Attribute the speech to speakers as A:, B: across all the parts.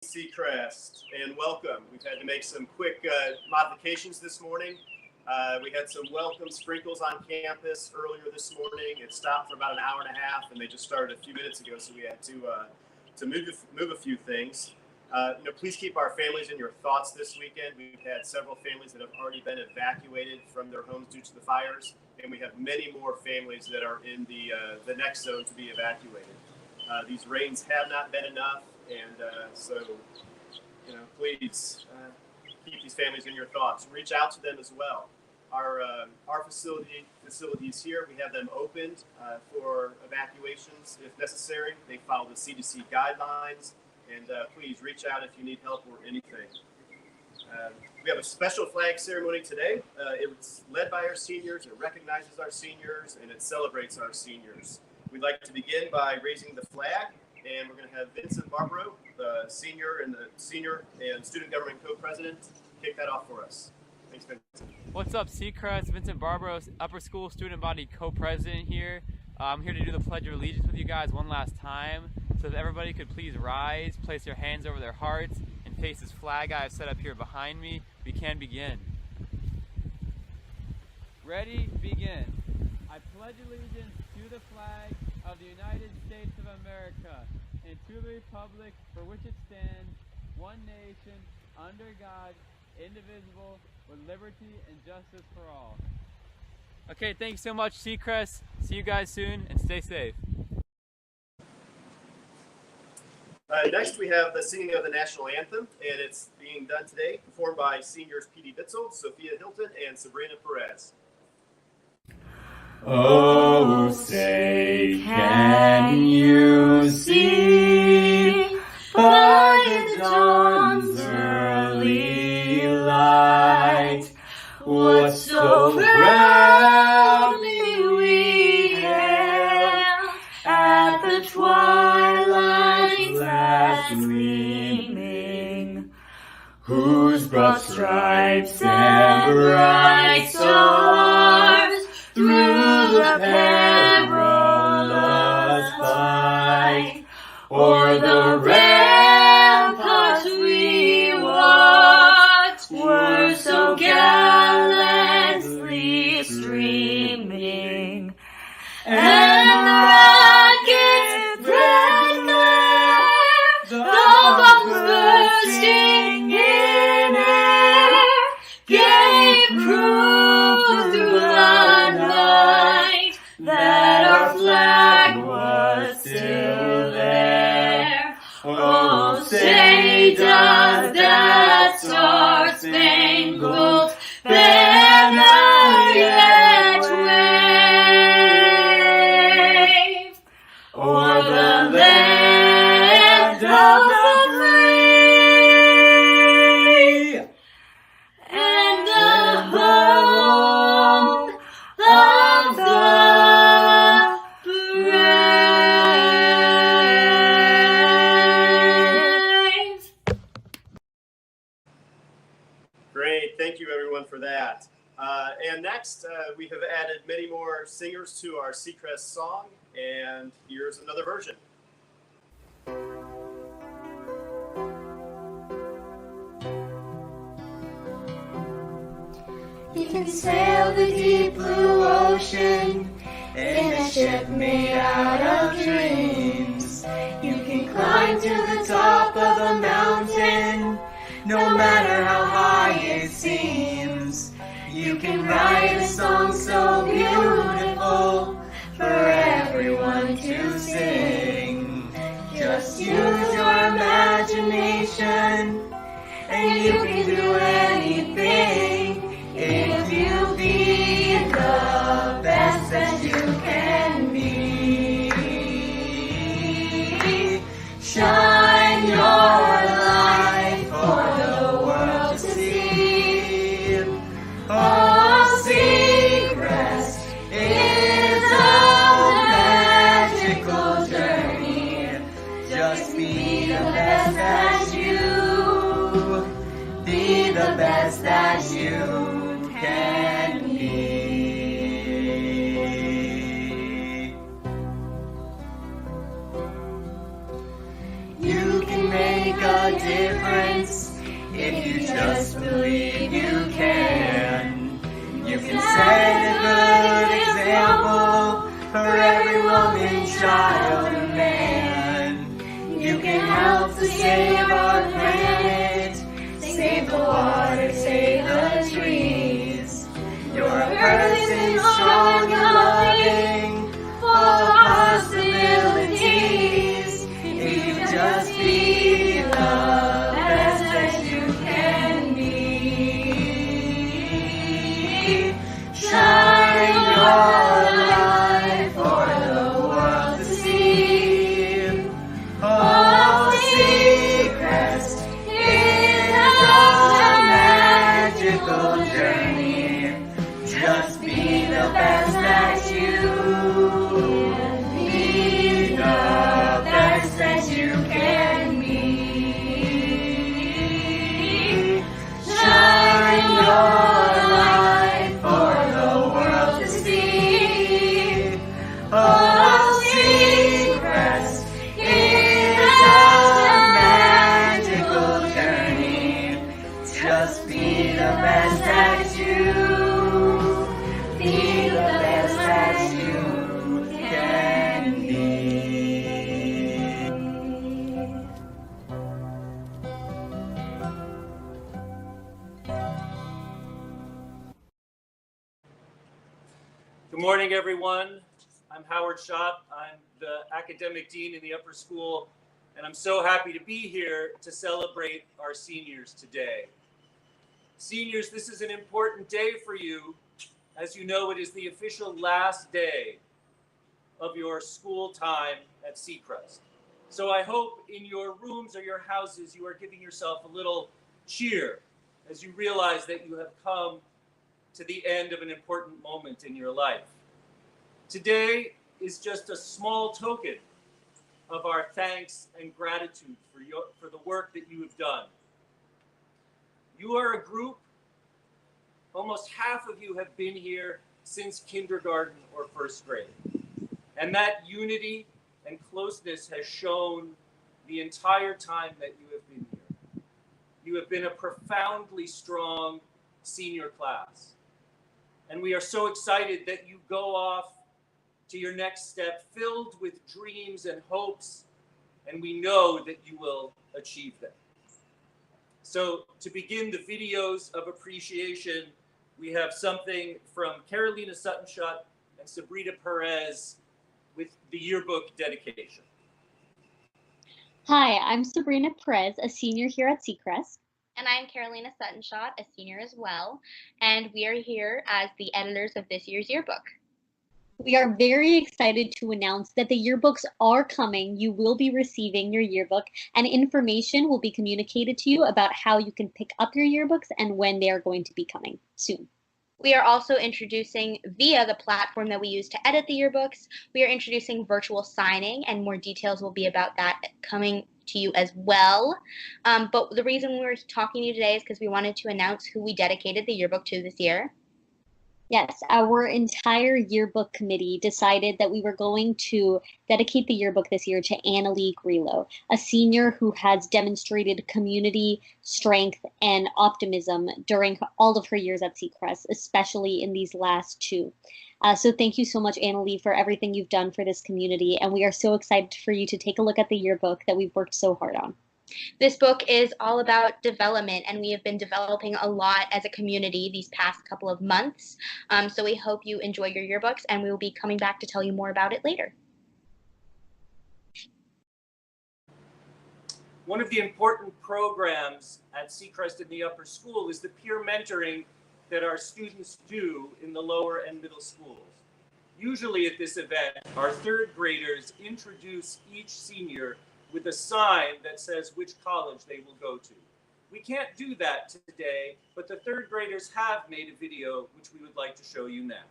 A: Seacrest, and welcome. We've had to make some quick modifications this morning. We had some welcome sprinkles on campus earlier this morning. It stopped for about an hour and a half, and they just started a few minutes ago, so we had to move a few things. Please keep our families in your thoughts this weekend. We've had several families that have already been evacuated from their homes due to the fires, and we have many more families that are in the next zone to be evacuated. These rains have not been enough, and so please keep these families in your thoughts. Reach out to them as well. Our facilities here, we have them opened for evacuations if necessary. They follow the CDC guidelines, and please reach out if you need help or anything. We have a special flag ceremony today. It's led by our seniors, it recognizes our seniors, and it celebrates our seniors. We'd like to begin by raising the flag, and we're going to have Vincent Barbaro, the senior and student government co-president, kick that off for us. Thanks, Vincent.
B: What's up, Seacrest? Vincent Barbaro, upper school student body co-president here. I'm here to do the Pledge of Allegiance with you guys one last time. So if everybody could please rise, place their hands over their hearts, and face this flag I have set up here behind me, we can begin. Ready? Begin. I pledge allegiance to the flag of the United States of America and to the republic for which it stands, one nation, under God, indivisible, with liberty and justice for all. Okay, thanks so much, Seacrest. See you guys soon, and stay safe.
A: Next, we have the singing of the national anthem, and it's being done today, performed by seniors P.D. Bitzel, Sophia Hilton, and Sabrina Perez.
C: Oh, say, can you see by the dawn's early light what so proudly we hailed at the twilight's last gleaming, whose broad stripes and bright stars through the perilous fight o'er the ramparts we watched were so gallantly streaming, and the rocket's red glare, the bombs bursting in air, gave proof through the night that our flag was still there. Oh, say does that star-spangled banner yet wave o'er the land of the free and the home of the brave.
A: Great, thank you everyone for that. And next, we have added many more singers to our Seacrest song, and here's another version.
C: You can sail the deep blue ocean in a ship made out of dreams. You can climb to the top of a mountain, no matter how high it seems. You can write a song so beautiful for everyone to sing. Just use your imagination, and you can do anything if you be the best that you can be. Shine your light for the world to see. Oh, Seacrest is a magical journey. Just be the best that you, be the difference. If you just believe you can. You can set a good example for every woman, child, and man. You can help to save our planet, save the water, save the trees. You're a person strong and loving, full of possibilities. If you just be the best that you can be. Shine your light for the world to see. Oh, Seacrest is a magical journey. Just be the best that you can be. The best that you can be. Shine your light for the world to see. Oh, Seacrest is a magical journey. Just be the best that you, be the best that you can be.
D: Good morning, everyone. I'm Howard Schott. I'm the academic dean in the upper school, and I'm so happy to be here to celebrate our seniors today. Seniors, this is an important day for you. As you know, it is the official last day of your school time at Seacrest. So I hope in your rooms or your houses, you are giving yourself a little cheer as you realize that you have come to the end of an important moment in your life. Today is just a small token of our thanks and gratitude for the work that you have done. You are a group, almost half of you have been here since kindergarten or first grade. And that unity and closeness has shown the entire time that you have been here. You have been a profoundly strong senior class. And we are so excited that you go off to your next step filled with dreams and hopes, and we know that you will achieve them. So to begin the videos of appreciation, we have something from Carolina Sutton-Schott and Sabrina Perez with the yearbook dedication.
E: Hi, I'm Sabrina Perez, a senior here at Seacrest.
F: And I'm Carolina Sutton-Schott, a senior as well, and we are here as the editors of this year's yearbook.
E: We are very excited to announce that the yearbooks are coming. You will be receiving your yearbook, and information will be communicated to you about how you can pick up your yearbooks and when they are going to be coming soon.
F: We are also introducing, via the platform that we use to edit the yearbooks, we are introducing virtual signing, and more details will be about that coming to you as well. But the reason we're talking to you today is because we wanted to announce who we dedicated the yearbook to this year.
E: Yes, our entire yearbook committee decided that we were going to dedicate the yearbook this year to Annalie Grillo, a senior who has demonstrated community strength and optimism during all of her years at Seacrest, especially in these last two. So thank you so much, Annalie, for everything you've done for this community, and we are so excited for you to take a look at the yearbook that we've worked so hard on.
F: This book is all about development, and we have been developing a lot as a community these past couple of months. So we hope you enjoy your yearbooks, and we will be coming back to tell you more about it later.
D: One of the important programs at Seacrest in the upper school is the peer mentoring that our students do in the lower and middle schools. Usually at this event, our third graders introduce each senior with a sign that says which college they will go to. We can't do that today, but the third graders have made a video which we would like to show you now.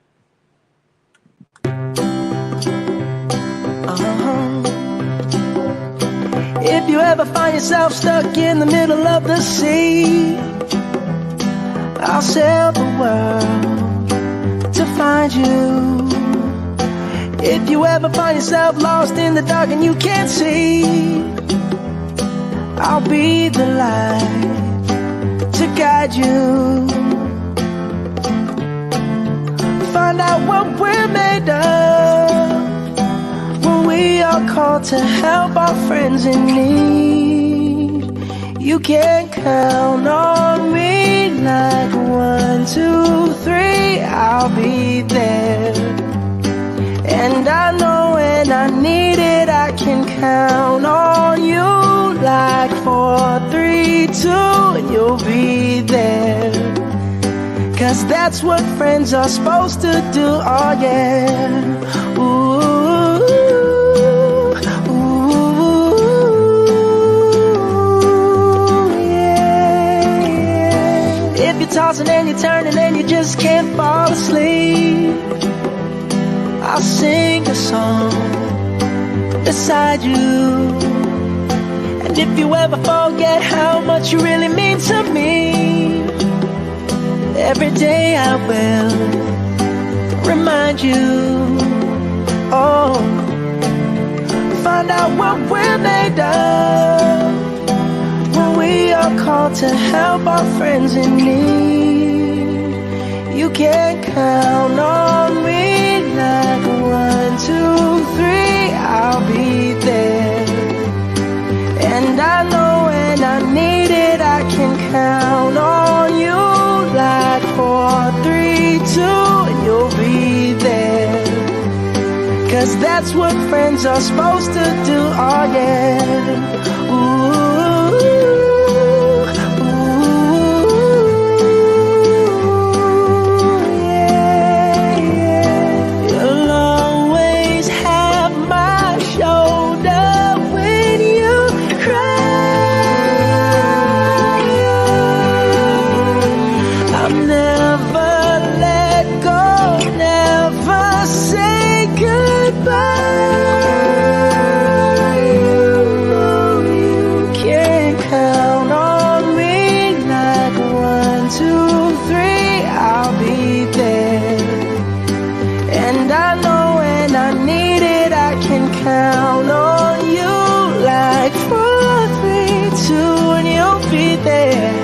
G: If you ever find yourself stuck in the middle of the sea, I'll sail the world to find you. If you ever find yourself lost in the dark and you can't see, I'll be the light beside you. Find out what we're made of when we are called to help our friends in need. You can count on me like 1, 2, 3, I'll be there. And I know when I need it, I can count on you like 4, 3, 2, and you'll be there. 'Cause that's what friends are supposed to do, oh yeah. Ooh, ooh, yeah, yeah. If you're tossing and you're turning and you just can't fall asleep, I'll sing a song beside you. And if you ever forget how much you really mean to me, every day I will remind you. Oh, find out what we're made of when we are called to help our friends in need. You can count on me like 1, 2, 3, I'll be there. And I know when I need it, I can count on you like 4, 3, 2, and you'll be there. 'Cause that's what friends are supposed to do, oh yeah. Ooh, ooh, yeah, yeah. You'll always have my shoulder when you cry. I'll never let go, never say goodbye. You can count on me like 1, 2, 3, I'll be there. And I know when I need it, I can count on you like 4, 3, 2, and you'll be there.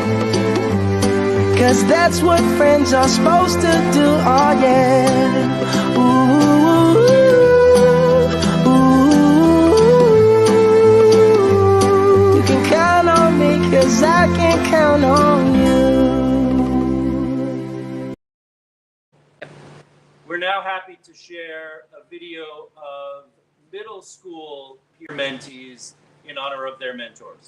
G: 'Cause that's what friends are supposed to do, oh yeah. Ooh, ooh, you can count on me 'cause I can count on you.
D: We're now happy to share a video of middle school peer mentees in honor of their mentors.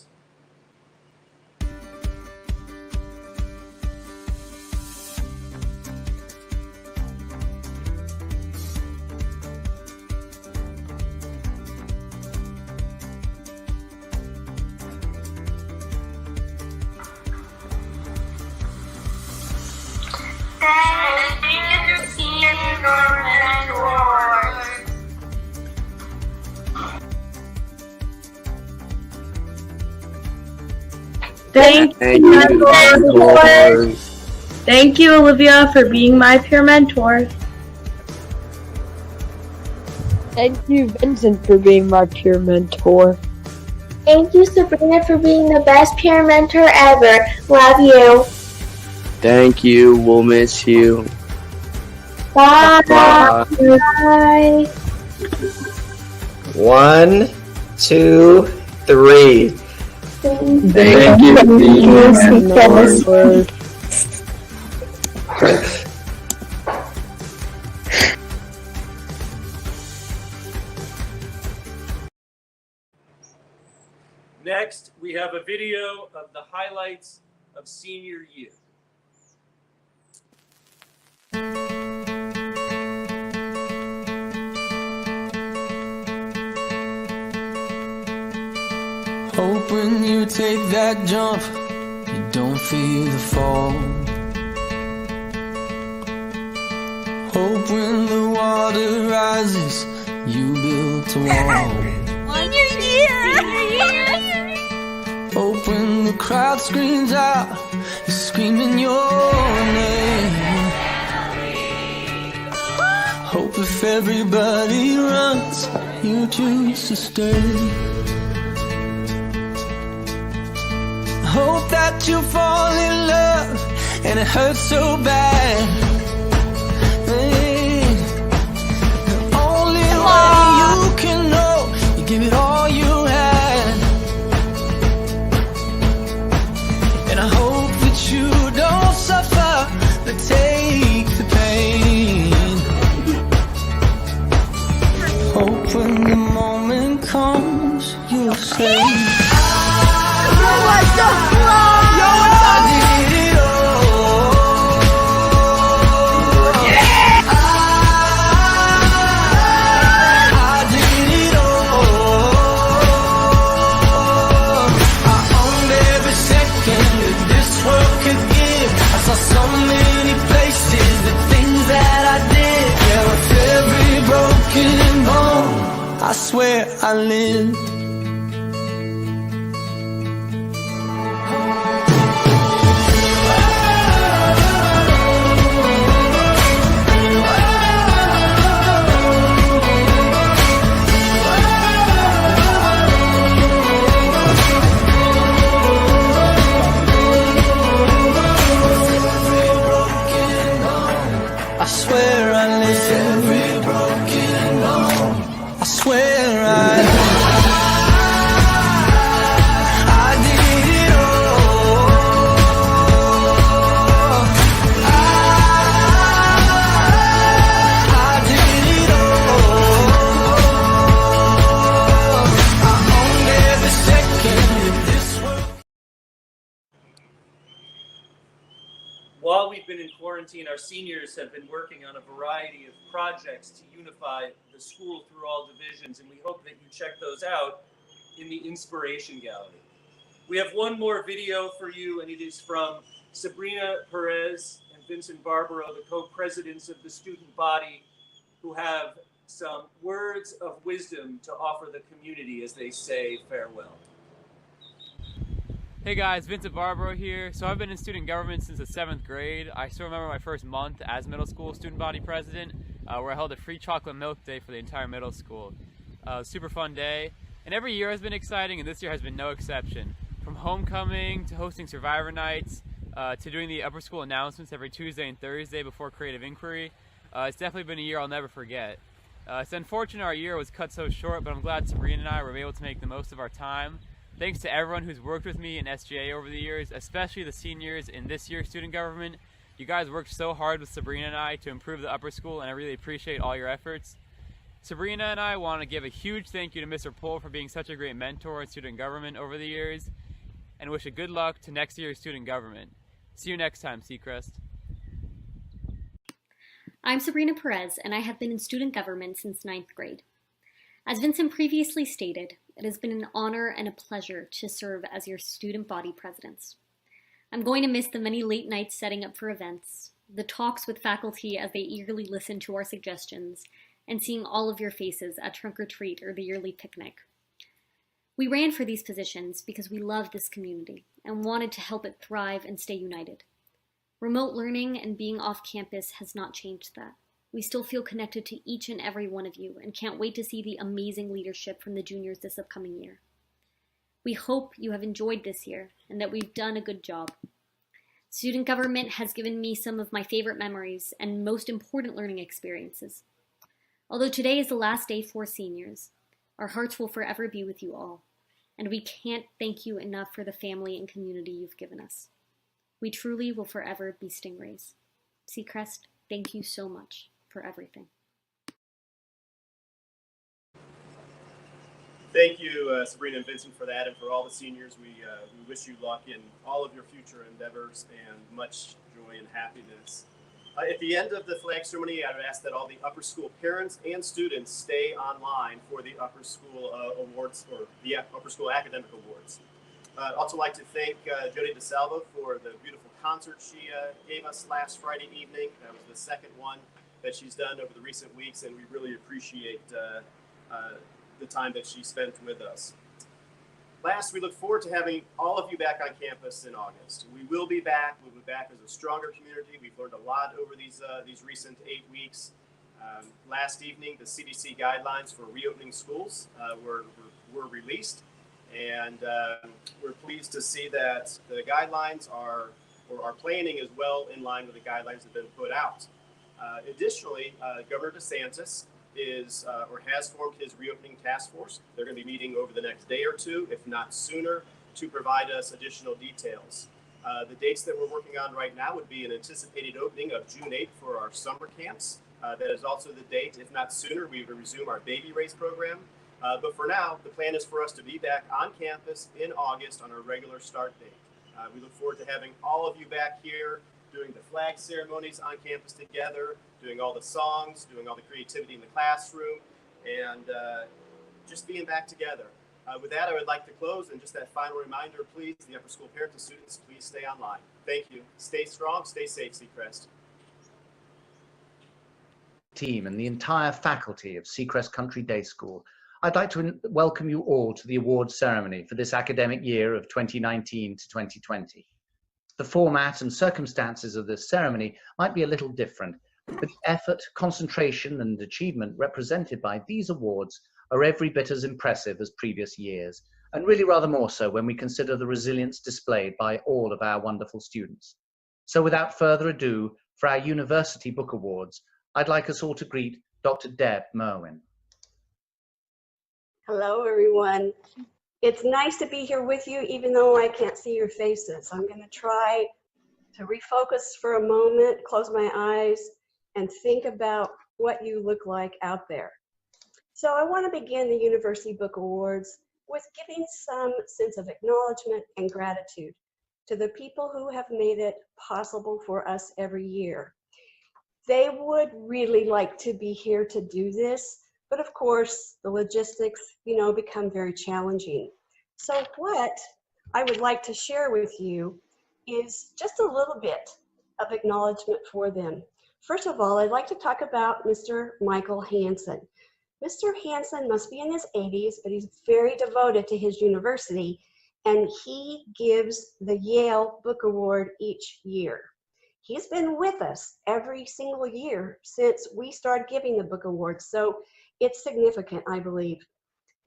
H: Thank you, mentors. Thank you, Olivia, for being my peer mentor.
I: Thank you, Vincent, for being my peer mentor.
C: Thank you, Sabrina, for being the best peer mentor ever. Love you.
J: Thank you. We'll miss you.
C: Bye.
J: Bye.
C: Bye.
K: 1, 2, 3.
J: Thank you,
C: Seacrest.
D: Next, we have a video of the highlights of senior year.
G: Hope when you take that jump, you don't feel the fall. Hope when the water rises, you build a wall. Hope when the crowd screams out, you're screaming your name. Hope if everybody runs, you choose to stay. hope that you fall in love, and it hurts so bad. Hey, the only way you can know, you give it all you had. And I hope that you don't suffer, but take the pain. Hope when the moment comes, you'll say, I swear I lived. I swear I lived. Every broken bone. I swear I did it all. I did it all. I owned every second of this world.
D: While we've been in quarantine, our seniors have been working on a variety of projects to unify the school through all divisions, and we hope that you check those out in the Inspiration Gallery. We have one more video for you, and it is from Sabrina Perez and Vincent Barbaro, the co-presidents of the student body, who have some words of wisdom to offer the community as they say farewell.
B: Hey guys, Vincent Barbaro here. So I've been in student government since the 7th grade. I still remember my first month as middle school student body president, where I held a free chocolate milk day for the entire middle school. Super fun day. And every year has been exciting, and this year has been no exception. From homecoming to hosting Survivor nights, to doing the upper school announcements every Tuesday and Thursday before creative inquiry. It's definitely been a year I'll never forget. It's unfortunate our year was cut so short, but I'm glad Sabrina and I were able to make the most of our time. Thanks to everyone who's worked with me in SGA over the years, especially the seniors in this year's student government. You guys worked so hard with Sabrina and I to improve the upper school, and I really appreciate all your efforts. Sabrina and I want to give a huge thank you to Mr. Pohl for being such a great mentor in student government over the years, and wish a good luck to next year's student government. See you next time, Seacrest.
E: I'm Sabrina Perez, and I have been in student government since 9th grade. As Vincent previously stated, it has been an honor and a pleasure to serve as your student body presidents. I'm going to miss the many late nights setting up for events, the talks with faculty as they eagerly listen to our suggestions, and seeing all of your faces at Trunk or Treat or the yearly picnic. We ran for these positions because we love this community and wanted to help it thrive and stay united. Remote learning and being off campus has not changed that. We still feel connected to each and every one of you and can't wait to see the amazing leadership from the juniors this upcoming year. We hope you have enjoyed this year and that we've done a good job. Student government has given me some of my favorite memories and most important learning experiences. Although today is the last day for seniors, our hearts will forever be with you all, and we can't thank you enough for the family and community you've given us. We truly will forever be Stingrays. Seacrest, thank you so much for everything.
A: Thank you, Sabrina and Vincent, for that, and for all the seniors. We wish you luck in all of your future endeavors and much joy and happiness. At the end of the flag ceremony, I would ask that all the upper school parents and students stay online for the upper school awards, or the upper school academic awards. I'd also like to thank Jody DeSalvo for the beautiful concert she gave us last Friday evening. That was the second one that she's done over the recent weeks, and we really appreciate the time that she spent with us. Last, we look forward to having all of you back on campus in August. We will be back. We'll be back as a stronger community. We've learned a lot over these recent 8 weeks. Last evening, the CDC guidelines for reopening schools were released, And we're pleased to see that the guidelines are, or our planning is well in line with the guidelines that have been put out. Additionally, Governor DeSantis is or has formed his reopening task force. They're going to be meeting over the next day or two, if not sooner, to provide us additional details. The dates that we're working on right now would be an anticipated opening of June 8th for our summer camps. That is also the date, if not sooner, we will resume our baby race program. But for now, the plan is for us to be back on campus in August on our regular start date. We look forward to having all of you back here doing the flag ceremonies on campus together, doing all the songs, doing all the creativity in the classroom, and just being back together. With that, I would like to close, and just that final reminder, please, the upper school parents and students, please stay online. Thank you. Stay strong, stay safe, Seacrest.
L: Team and the entire faculty of Seacrest Country Day School, I'd like to welcome you all to the awards ceremony for this academic year of 2019 to 2020. The format and circumstances of this ceremony might be a little different, but the effort, concentration, and achievement represented by these awards are every bit as impressive as previous years, and really rather more so when we consider the resilience displayed by all of our wonderful students. So without further ado, for our University Book Awards, I'd like us all to greet Dr. Deb Merwin.
M: Hello, everyone. It's nice to be here with you, even though I can't see your faces. I'm going to try to refocus for a moment, close my eyes, and think about what you look like out there. So I want to begin the University Book Awards with giving some sense of acknowledgement and gratitude to the people who have made it possible for us every year. They would really like to be here to do this, but of course, the logistics, become very challenging. So what I would like to share with you is just a little bit of acknowledgement for them. First of all, I'd like to talk about Mr. Michael Hansen. Mr. Hansen must be in his 80s, but he's very devoted to his university, and he gives the Yale Book Award each year. He's been with us every single year since we started giving the book awards, so it's significant, I believe.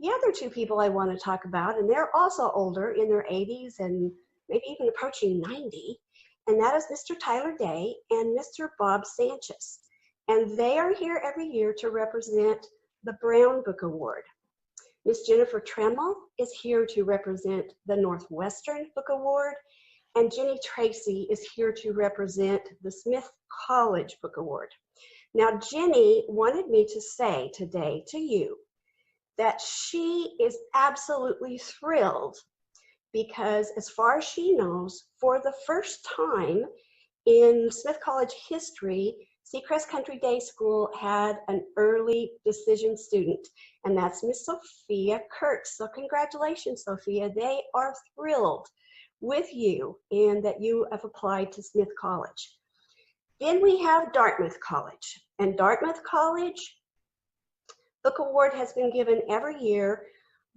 M: The other two people I want to talk about, and they're also older, in their 80s and maybe even approaching 90, and that is Mr. Tyler Day and Mr. Bob Sanchez. And they are here every year to represent the Brown Book Award. Miss Jennifer Tremmel is here to represent the Northwestern Book Award, and Jenny Tracy is here to represent the Smith College Book Award. Now, Jenny wanted me to say today to you that she is absolutely thrilled because, as far as she knows, for the first time in Smith College history, Seacrest Country Day School had an early decision student, and that's Miss Sophia Kurtz. So congratulations, Sophia. They are thrilled with you and that you have applied to Smith College. Then we have Dartmouth College, and Dartmouth College Book Award has been given every year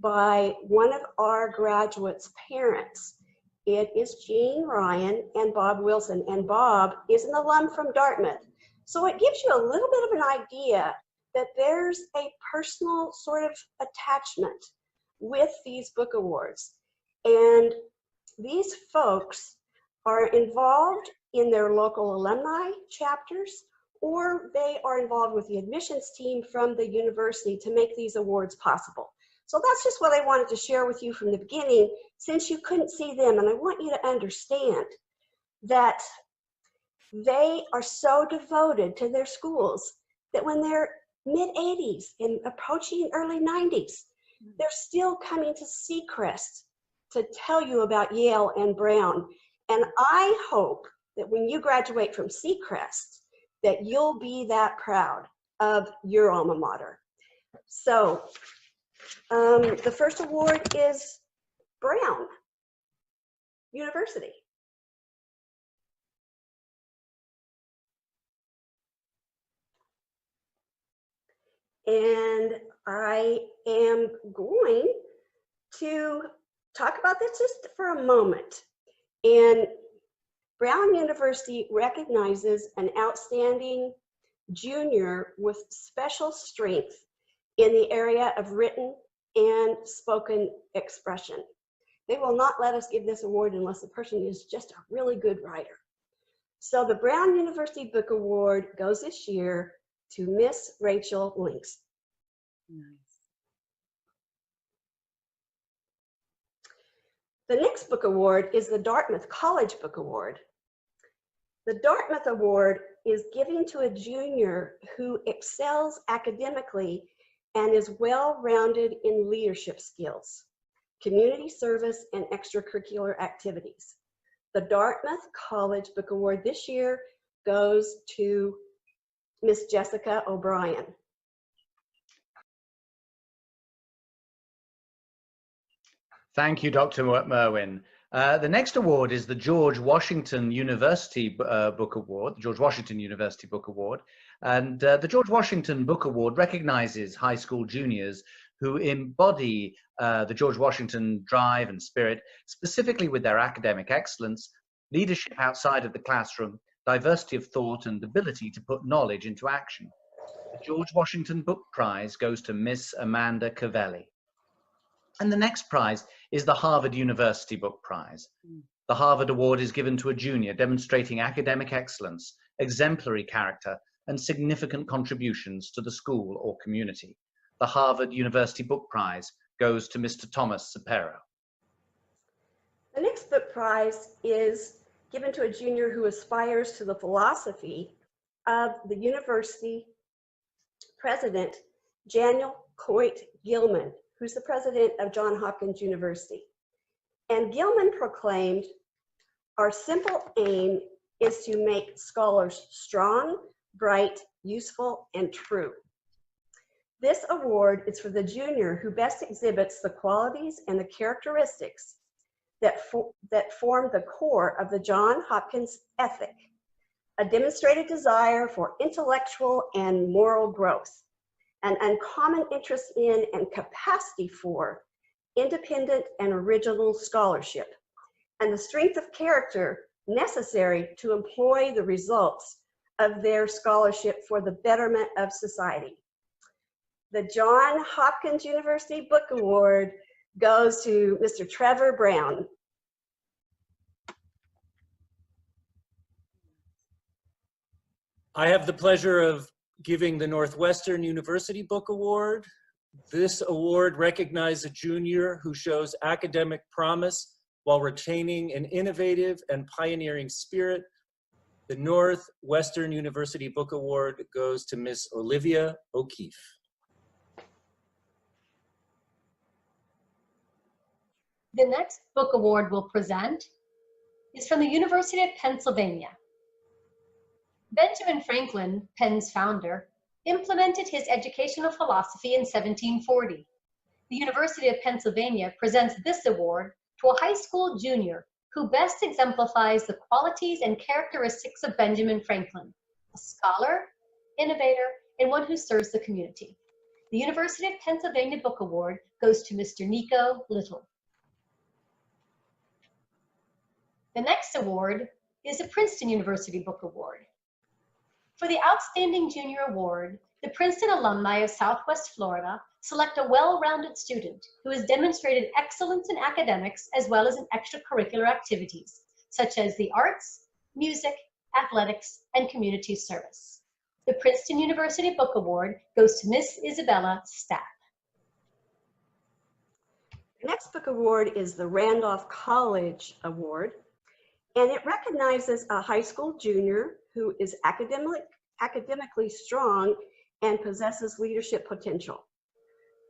M: by one of our graduates' parents. It is Jean Ryan and Bob Wilson, and Bob is an alum from Dartmouth. So it gives you a little bit of an idea that there's a personal sort of attachment with these book awards. And these folks are involved in their local alumni chapters, or they are involved with the admissions team from the university to make these awards possible. So that's just what I wanted to share with you from the beginning, since you couldn't see them. And I want you to understand that they are so devoted to their schools that when they're mid-80s and approaching early 90s, they're still coming to Seacrest to tell you about Yale and Brown. And I hope that when you graduate from Seacrest, that you'll be that proud of your alma mater. So the first award is Brown University. And I am going to talk about this just for a moment. And Brown University recognizes an outstanding junior with special strength in the area of written and spoken expression. They will not let us give this award unless the person is just a really good writer. So the Brown University Book Award goes this year to Miss Rachel Links. The next book award is the Dartmouth College Book Award. The Dartmouth Award is given to a junior who excels academically and is well-rounded in leadership skills, community service, and extracurricular activities. The Dartmouth College Book Award this year goes to Miss Jessica O'Brien.
L: Thank you, Dr. Merwin. The next award is the George Washington University Book Award, the George Washington University Book Award. And the George Washington Book Award recognizes high school juniors who embody the George Washington drive and spirit, specifically with their academic excellence, leadership outside of the classroom, diversity of thought, and ability to put knowledge into action. The George Washington Book Prize goes to Miss Amanda Cavelli. And the next prize is the Harvard University Book Prize. The Harvard Award is given to a junior demonstrating academic excellence, exemplary character, and significant contributions to the school or community. The Harvard University Book Prize goes to Mr. Thomas Sapero.
M: The next book prize is given to a junior who aspires to the philosophy of the university president, Daniel Coit Gilman, who's the president of Johns Hopkins University. And Gilman proclaimed, "Our simple aim is to make scholars strong, bright, useful, and true." This award is for the junior who best exhibits the qualities and the characteristics that form the core of the Johns Hopkins ethic, a demonstrated desire for intellectual and moral growth, an uncommon interest in and capacity for independent and original scholarship, and the strength of character necessary to employ the results of their scholarship for the betterment of society. The Johns Hopkins University Book Award goes to Mr. Trevor Brown.
D: I have the pleasure of giving the Northwestern University Book Award. This award recognizes a junior who shows academic promise while retaining an innovative and pioneering spirit. The Northwestern University Book Award goes to Miss Olivia O'Keefe.
N: The next book award we'll present is from the University of Pennsylvania. Benjamin Franklin, Penn's founder, implemented his educational philosophy in 1740. The University of Pennsylvania presents this award to a high school junior who best exemplifies the qualities and characteristics of Benjamin Franklin, a scholar, innovator, and one who serves the community. The University of Pennsylvania Book Award goes to Mr. Nico Little. The next award is the Princeton University Book Award. For the Outstanding Junior Award, the Princeton alumni of Southwest Florida select a well-rounded student who has demonstrated excellence in academics as well as in extracurricular activities, such as the arts, music, athletics, and community service. The Princeton University Book Award goes to Miss Isabella Stapp.
M: The next book award is the Randolph College Award, and it recognizes a high school junior who is academically strong and possesses leadership potential.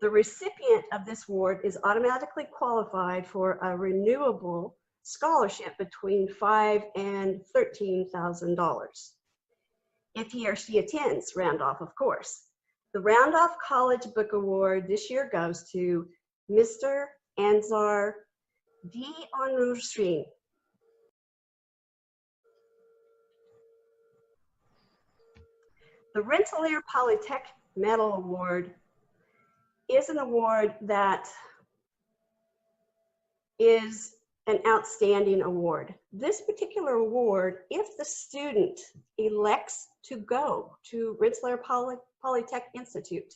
M: The recipient of this award is automatically qualified for a renewable scholarship between $5,000 and $13,000 if he or she attends Randolph, of course. The Randolph College Book Award this year goes to Mr. Anzar D. Onrushin. The Rensselaer Polytech Medal Award is an award that is an outstanding award. This particular award, if the student elects to go to Rensselaer Polytech Institute,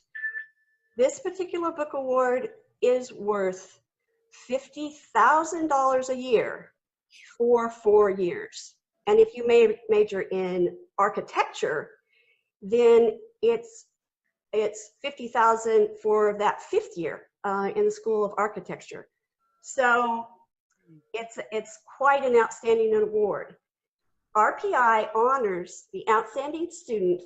M: this particular book award is worth $50,000 a year for 4 years. And if you may major in architecture, then it's $50,000 for that 5th year in the School of Architecture. So it's quite an outstanding award. RPI honors the outstanding student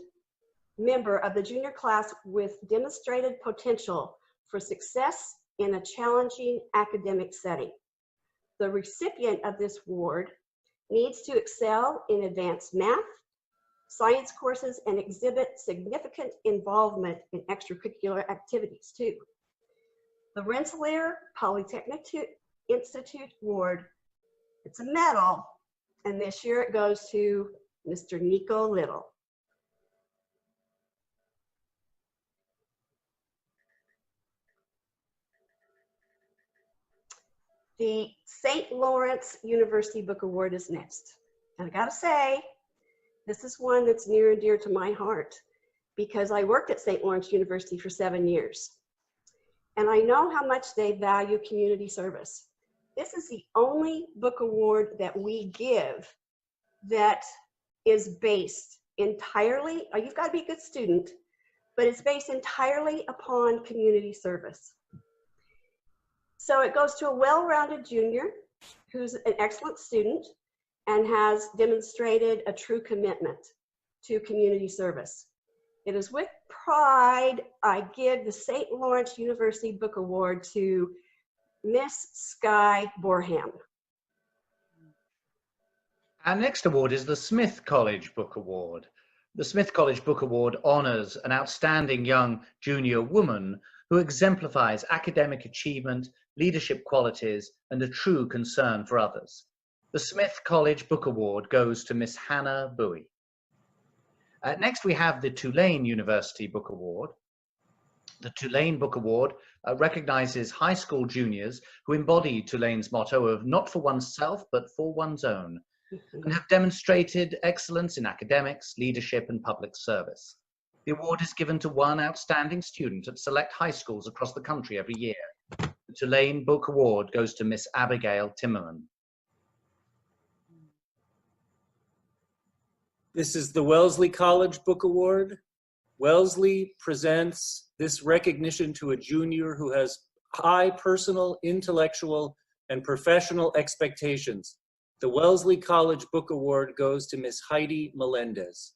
M: member of the junior class with demonstrated potential for success in a challenging academic setting. The recipient of this award needs to excel in advanced math, science courses, and exhibit significant involvement in extracurricular activities too. The Rensselaer Polytechnic Institute Award, it's a medal, and this year it goes to Mr. Nico Little. The St. Lawrence University Book Award is next. And I gotta say, this is one that's near and dear to my heart because I worked at St. Lawrence University for 7 years. And I know how much they value community service. This is the only book award that we give that is based entirely, you've got to be a good student, but it's based entirely upon community service. So it goes to a well-rounded junior who's an excellent student and has demonstrated a true commitment to community service. It is with pride I give the St. Lawrence University Book Award to Miss Sky Borham.
L: Our next award is the Smith College Book Award. The Smith College Book Award honors an outstanding young junior woman who exemplifies academic achievement, leadership qualities, and a true concern for others. The Smith College Book Award goes to Miss Hannah Bowie. Next, we have the Tulane University Book Award. The Tulane Book Award recognizes high school juniors who embody Tulane's motto of not for oneself, but for one's own, and have demonstrated excellence in academics, leadership, and public service. The award is given to one outstanding student at select high schools across the country every year. The Tulane Book Award goes to Miss Abigail Timmerman.
D: This is the Wellesley College Book Award. Wellesley presents this recognition to a junior who has high personal, intellectual, and professional expectations. The Wellesley College Book Award goes to Miss Heidi Melendez.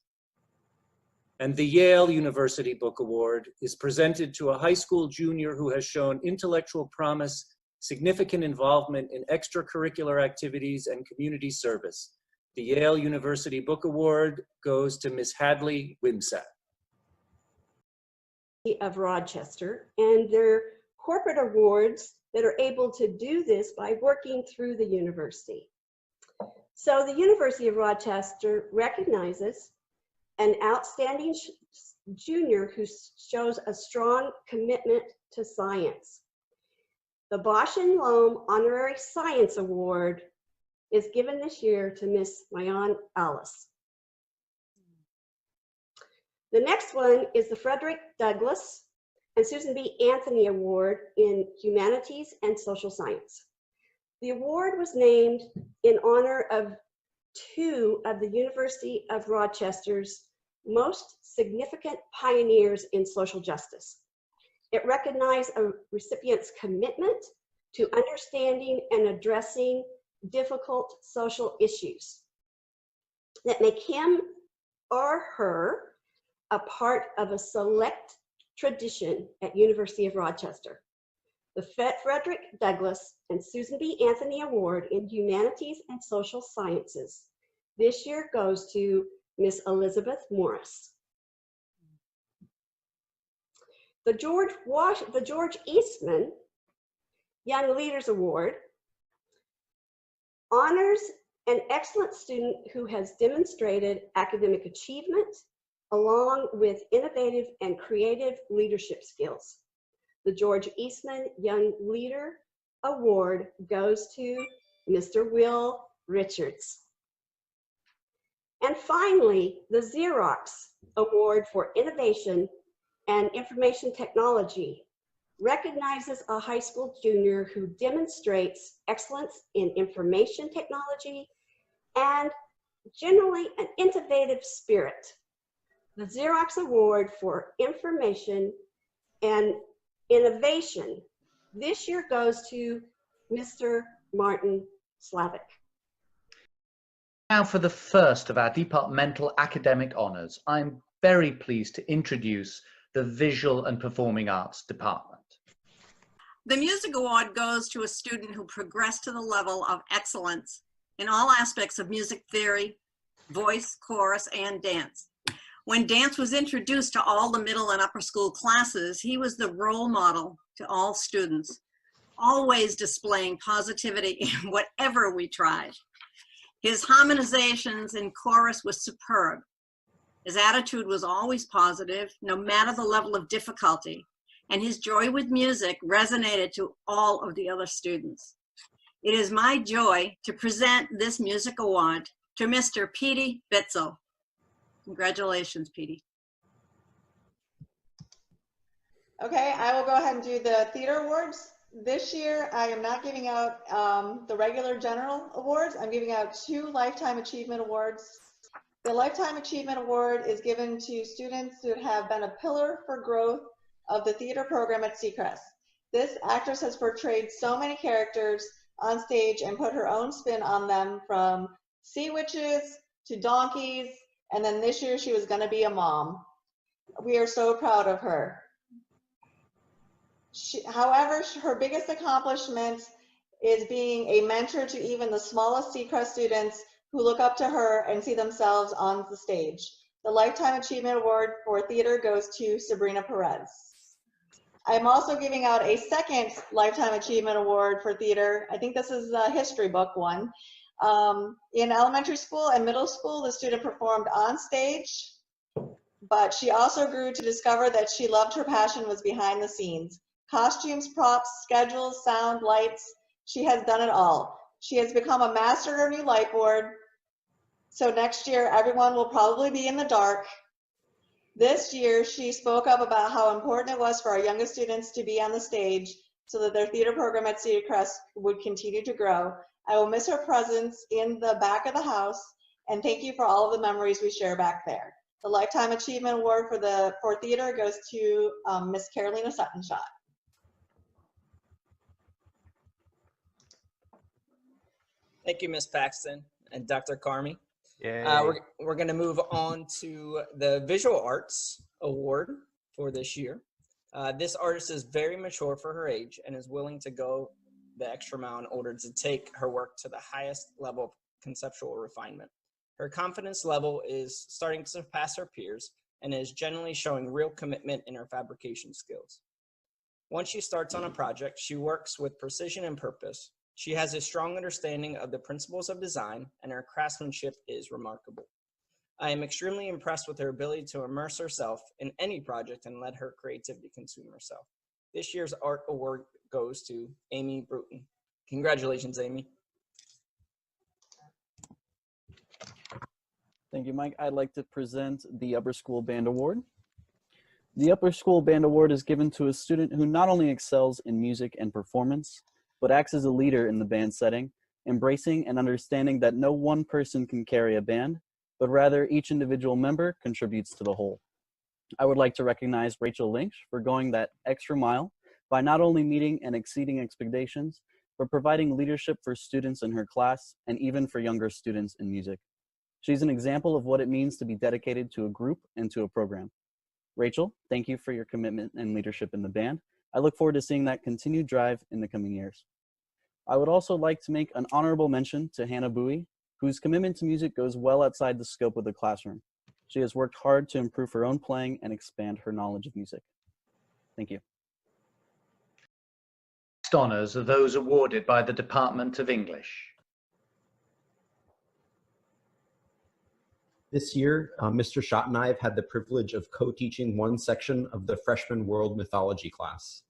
D: And the Yale University Book Award is presented to a high school junior who has shown intellectual promise, significant involvement in extracurricular activities, and community service. The Yale University Book Award goes to Miss Hadley Wimsatt.
M: Of Rochester, and their corporate awards that are able to do this by working through the university. So the University of Rochester recognizes an outstanding junior who shows a strong commitment to science. The Bosch and Loam Honorary Science Award is given this year to Miss Mayan Alice. The next one is the Frederick Douglass and Susan B. Anthony Award in Humanities and Social Science. The award was named in honor of 2 of the University of Rochester's most significant pioneers in social justice. It recognized a recipient's commitment to understanding and addressing difficult social issues that make him or her a part of a select tradition at University of Rochester. The Frederick Douglass and Susan B. Anthony Award in Humanities and Social Sciences this year goes to Miss Elizabeth Morris. The George Eastman Young Leaders Award honors an excellent student who has demonstrated academic achievement along with innovative and creative leadership skills. The George Eastman Young Leader Award goes to Mr. Will Richards. And finally, the Xerox Award for Innovation and Information Technology recognizes a high school junior who demonstrates excellence in information technology and generally an innovative spirit. The Xerox Award for Information and Innovation this year goes to Mr. Martin Slavic.
L: Now for the first of our departmental academic honours, I'm very pleased to introduce the Visual and Performing Arts Department.
O: The Music Award goes to a student who progressed to the level of excellence in all aspects of music theory, voice, chorus, and dance. When dance was introduced to all the middle and upper school classes, he was the role model to all students, always displaying positivity in whatever we tried. His harmonizations in chorus was superb. His attitude was always positive, no matter the level of difficulty, and his joy with music resonated to all of the other students. It is my joy to present this music award to Mr. Petey Bitzel. Congratulations, Petey.
P: Okay, I will go ahead and do the theater awards. This year, I am not giving out the regular general awards. I'm giving out 2 Lifetime Achievement Awards. The Lifetime Achievement Award is given to students who have been a pillar for growth of the theater program at Seacrest. This actress has portrayed so many characters on stage and put her own spin on them, from sea witches to donkeys, and then this year she was going to be a mom. We are so proud of her. However, her biggest accomplishment is being a mentor to even the smallest Seacrest students who look up to her and see themselves on the stage. The Lifetime Achievement Award for theater goes to Sabrina Perez. I'm also giving out a second Lifetime Achievement Award for theater. I think this is a history book one. In elementary school and middle school, the student performed on stage, but she also grew to discover that she loved her passion was behind the scenes. Costumes, props, schedules, sound, lights, she has done it all. She has become a master of her new light board. So next year, everyone will probably be in the dark. This year, she spoke up about how important it was for our youngest students to be on the stage so that their theater program at Seacrest would continue to grow. I will miss her presence in the back of the house, and thank you for all of the memories we share back there. The Lifetime Achievement Award for theater goes to Miss Carolina Sutton-Schott.
Q: Thank you, Ms. Paxton and Dr. Carmi.
K: Yay.
Q: We're going to move on to the Visual Arts Award for this year. This artist is very mature for her age and is willing to go the extra mile in order to take her work to the highest level of conceptual refinement. Her confidence level is starting to surpass her peers and is generally showing real commitment in her fabrication skills. Once she starts on a project, she works with precision and purpose. She has a strong understanding of the principles of design, and her craftsmanship is remarkable. I am extremely impressed with her ability to immerse herself in any project and let her creativity consume herself. This year's art award goes to Amy Bruton. Congratulations, Amy.
R: Thank you, Mike. I'd like to present the Upper School Band Award. The Upper School Band Award is given to a student who not only excels in music and performance, but acts as a leader in the band setting, embracing and understanding that no one person can carry a band, but rather each individual member contributes to the whole. I would like to recognize Rachel Lynch for going that extra mile by not only meeting and exceeding expectations, but providing leadership for students in her class and even for younger students in music. She's an example of what it means to be dedicated to a group and to a program. Rachel, thank you for your commitment and leadership in the band. I look forward to seeing that continued drive in the coming years. I would also like to make an honorable mention to Hannah Bowie, whose commitment to music goes well outside the scope of the classroom. She has worked hard to improve her own playing and expand her knowledge of music. Thank you.
L: Next honours are those awarded by the Department of English.
S: This year, Mr. Schott and I have had the privilege of co-teaching one section of the Freshman World Mythology class.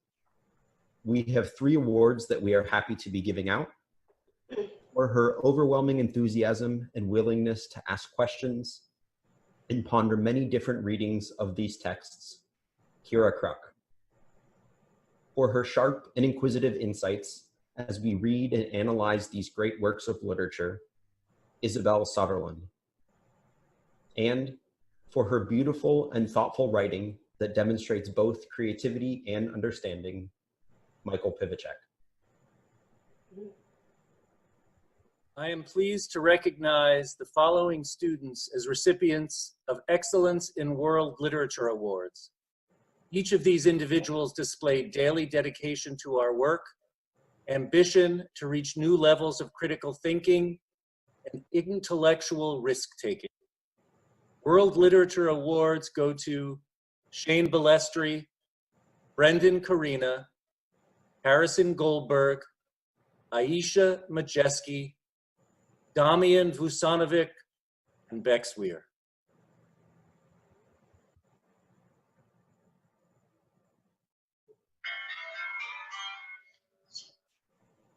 S: We have 3 awards that we are happy to be giving out. For her overwhelming enthusiasm and willingness to ask questions and ponder many different readings of these texts, Kira Kruk. for her sharp and inquisitive insights as we read and analyze these great works of literature, Isabel Sutherland. And for her beautiful and thoughtful writing that demonstrates both creativity and understanding, Michael Pivacek.
D: I am pleased to recognize the following students as recipients of Excellence in World Literature Awards. Each of these individuals displayed daily dedication to our work, ambition to reach new levels of critical thinking, and intellectual risk-taking. World Literature Awards go to Shane Balestri, Brendan Karina, Harrison Goldberg, Aisha Majeski, Damian Vusanovic, and Bex Weir.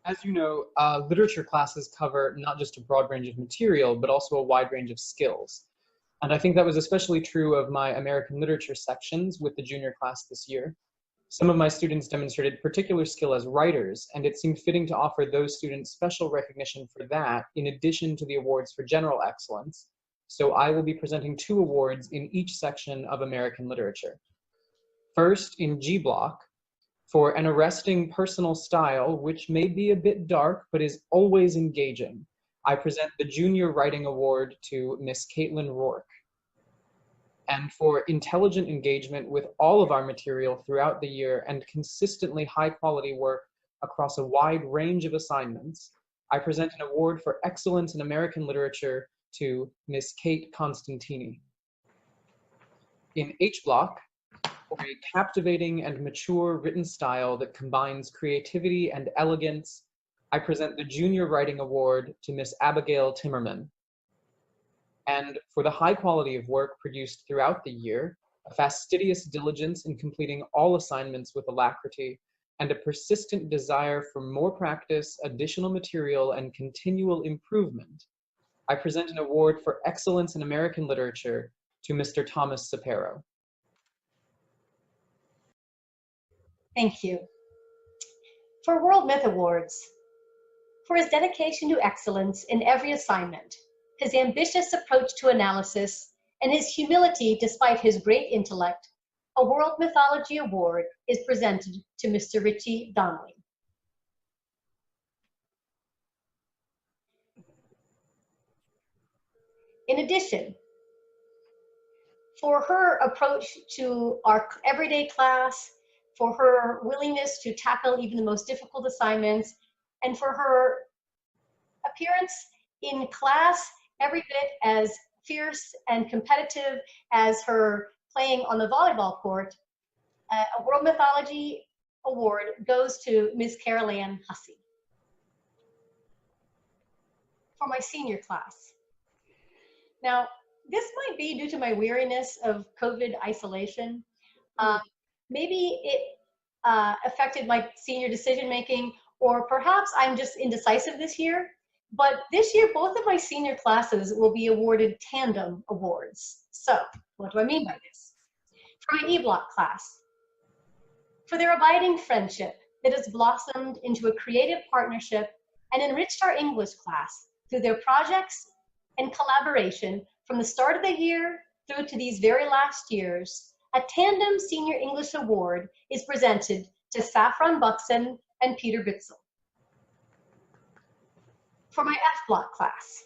T: As you know, literature classes cover not just a broad range of material, but also a wide range of skills. And I think that was especially true of my American literature sections with the junior class this year. Some of my students demonstrated particular skill as writers, and it seemed fitting to offer those students special recognition for that, in addition to the awards for general excellence. So I will be presenting 2 awards in each section of American literature. First, in G Block, for an arresting personal style, which may be a bit dark, but is always engaging, I present the Junior Writing Award to Miss Caitlin Rourke. And for intelligent engagement with all of our material throughout the year and consistently high quality work across a wide range of assignments, I present an award for excellence in American literature to Miss Kate Constantini. In H Block, for a captivating and mature written style that combines creativity and elegance, I present the Junior Writing Award to Miss Abigail Timmerman. And for the high quality of work produced throughout the year, a fastidious diligence in completing all assignments with alacrity, and a persistent desire for more practice, additional material, and continual improvement, I present an award for excellence in American literature to Mr. Thomas Sapero.
N: Thank you. For World Myth Awards, for his dedication to excellence in every assignment, his ambitious approach to analysis, and his humility despite his great intellect, a World Mythology Award is presented to Mr. Richie Donnelly. In addition, for her approach to our everyday class, for her willingness to tackle even the most difficult assignments, and for her appearance in class every bit as fierce and competitive as her playing on the volleyball court, a World Mythology Award goes to Ms. Carol Ann Hussey. For my senior class. Now, this might be due to my weariness of COVID isolation. Maybe it affected my senior decision-making, or perhaps I'm just indecisive this year. But this year, both of my senior classes will be awarded tandem awards. So, what do I mean by this? For my E-Block class, for their abiding friendship that has blossomed into a creative partnership and enriched our English class through their projects and collaboration from the start of the year through to these very last years, a tandem Senior English Award is presented to Saffron Buxton and Peter Bitzel. For my F-Block class,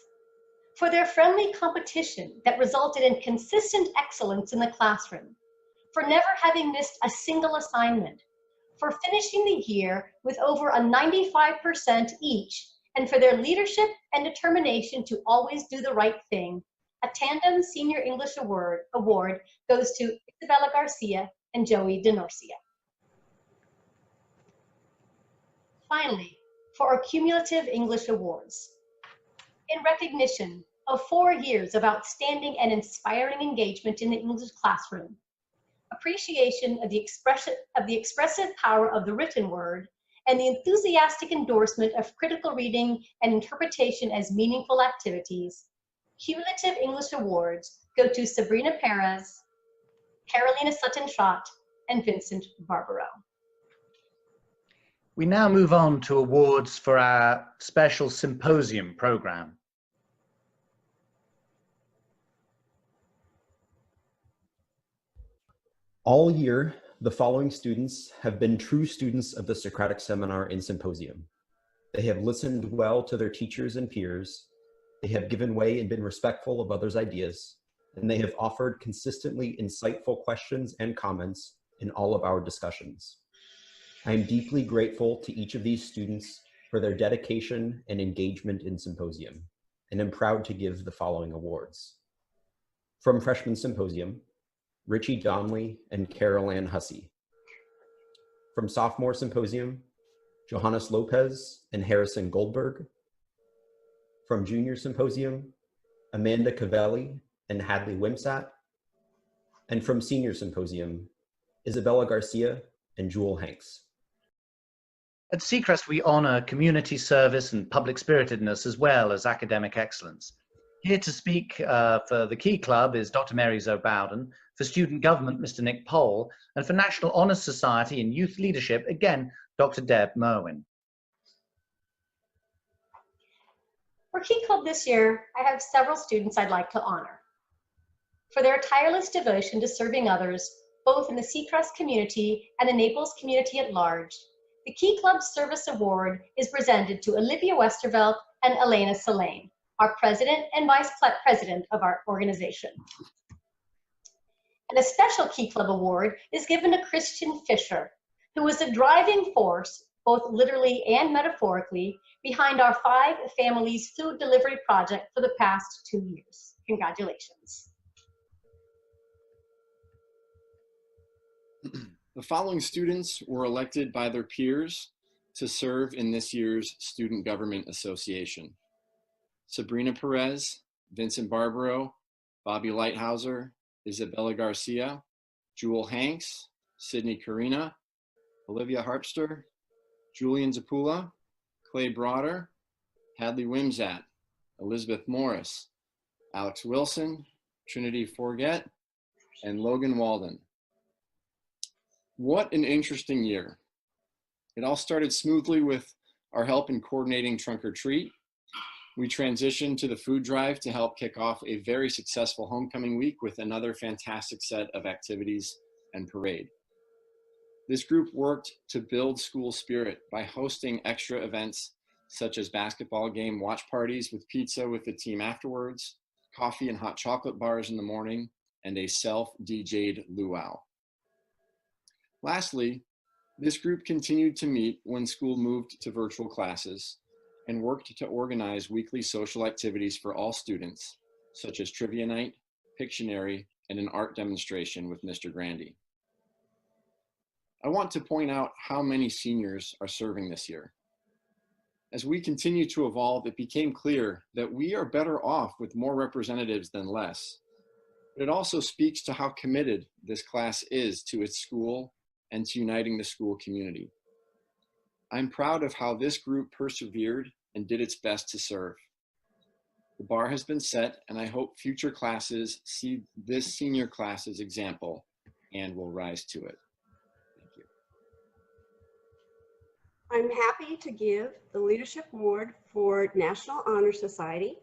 N: for their friendly competition that resulted in consistent excellence in the classroom, for never having missed a single assignment, for finishing the year with over a 95% each, and for their leadership and determination to always do the right thing, a tandem Senior English Award goes to Isabella Garcia and Joey DeNorcia. Finally, for our cumulative English awards. In recognition of 4 years of outstanding and inspiring engagement in the English classroom, appreciation of the expressive power of the written word, and the enthusiastic endorsement of critical reading and interpretation as meaningful activities, cumulative English awards go to Sabrina Perez, Carolina Sutton-Trott, and Vincent Barbaro.
L: We now move on to awards for our special symposium program.
S: All year, the following students have been true students of the Socratic Seminar and Symposium. They have listened well to their teachers and peers. They have given way and been respectful of others' ideas, and they have offered consistently insightful questions and comments in all of our discussions. I am deeply grateful to each of these students for their dedication and engagement in Symposium, and am proud to give the following awards. From Freshman Symposium, Richie Donnelly and Carol Ann Hussey. From Sophomore Symposium, Johannes Lopez and Harrison Goldberg. From Junior Symposium, Amanda Cavelli and Hadley Wimsat. And from Senior Symposium, Isabella Garcia and Jewel Hanks.
L: At Seacrest, we honor community service and public spiritedness as well as academic excellence. Here to speak for the Key Club is Dr. Mary Zoe Bowden, for Student Government, Mr. Nick Pohl, and for National Honor Society and Youth Leadership, again, Dr. Deb Merwin.
N: For Key Club this year, I have several students I'd like to honor. For their tireless devotion to serving others, both in the Seacrest community and the Naples community at large, the Key Club Service Award is presented to Olivia Westervelt and Elena Salane, our president and vice president of our organization. And a special Key Club award is given to Christian Fisher, who was the driving force, both literally and metaphorically, behind our 5 Families Food Delivery Project for the past 2 years. Congratulations.
B: The following students were elected by their peers to serve in this year's Student Government Association. Sabrina Perez, Vincent Barbaro, Bobby Lighthouser, Isabella Garcia, Jewel Hanks, Sydney Carina, Olivia Harpster, Julian Zapula, Clay Broader, Hadley Wimsat, Elizabeth Morris, Alex Wilson, Trinity Forget, and Logan Walden. What an interesting year. It all started smoothly with our help in coordinating Trunk or Treat. We transitioned to the food drive to help kick off a very successful homecoming week with another fantastic set of activities and parade. This group worked to build school spirit by hosting extra events such as basketball game watch parties with pizza with the team afterwards, coffee and hot chocolate bars in the morning, and a self-DJ'd luau. Lastly, this group continued to meet when school moved to virtual classes and worked to organize weekly social activities for all students, such as trivia night, Pictionary, and an art demonstration with Mr. Grandy. I want to point out how many seniors are serving this year. As we continue to evolve, it became clear that we are better off with more representatives than less. But it also speaks to how committed this class is to its school and to uniting the school community. I'm proud of how this group persevered and did its best to serve. The bar has been set, and I hope future classes see this senior class's example and will rise to it. Thank you.
M: I'm happy to give the Leadership Award for National Honor Society.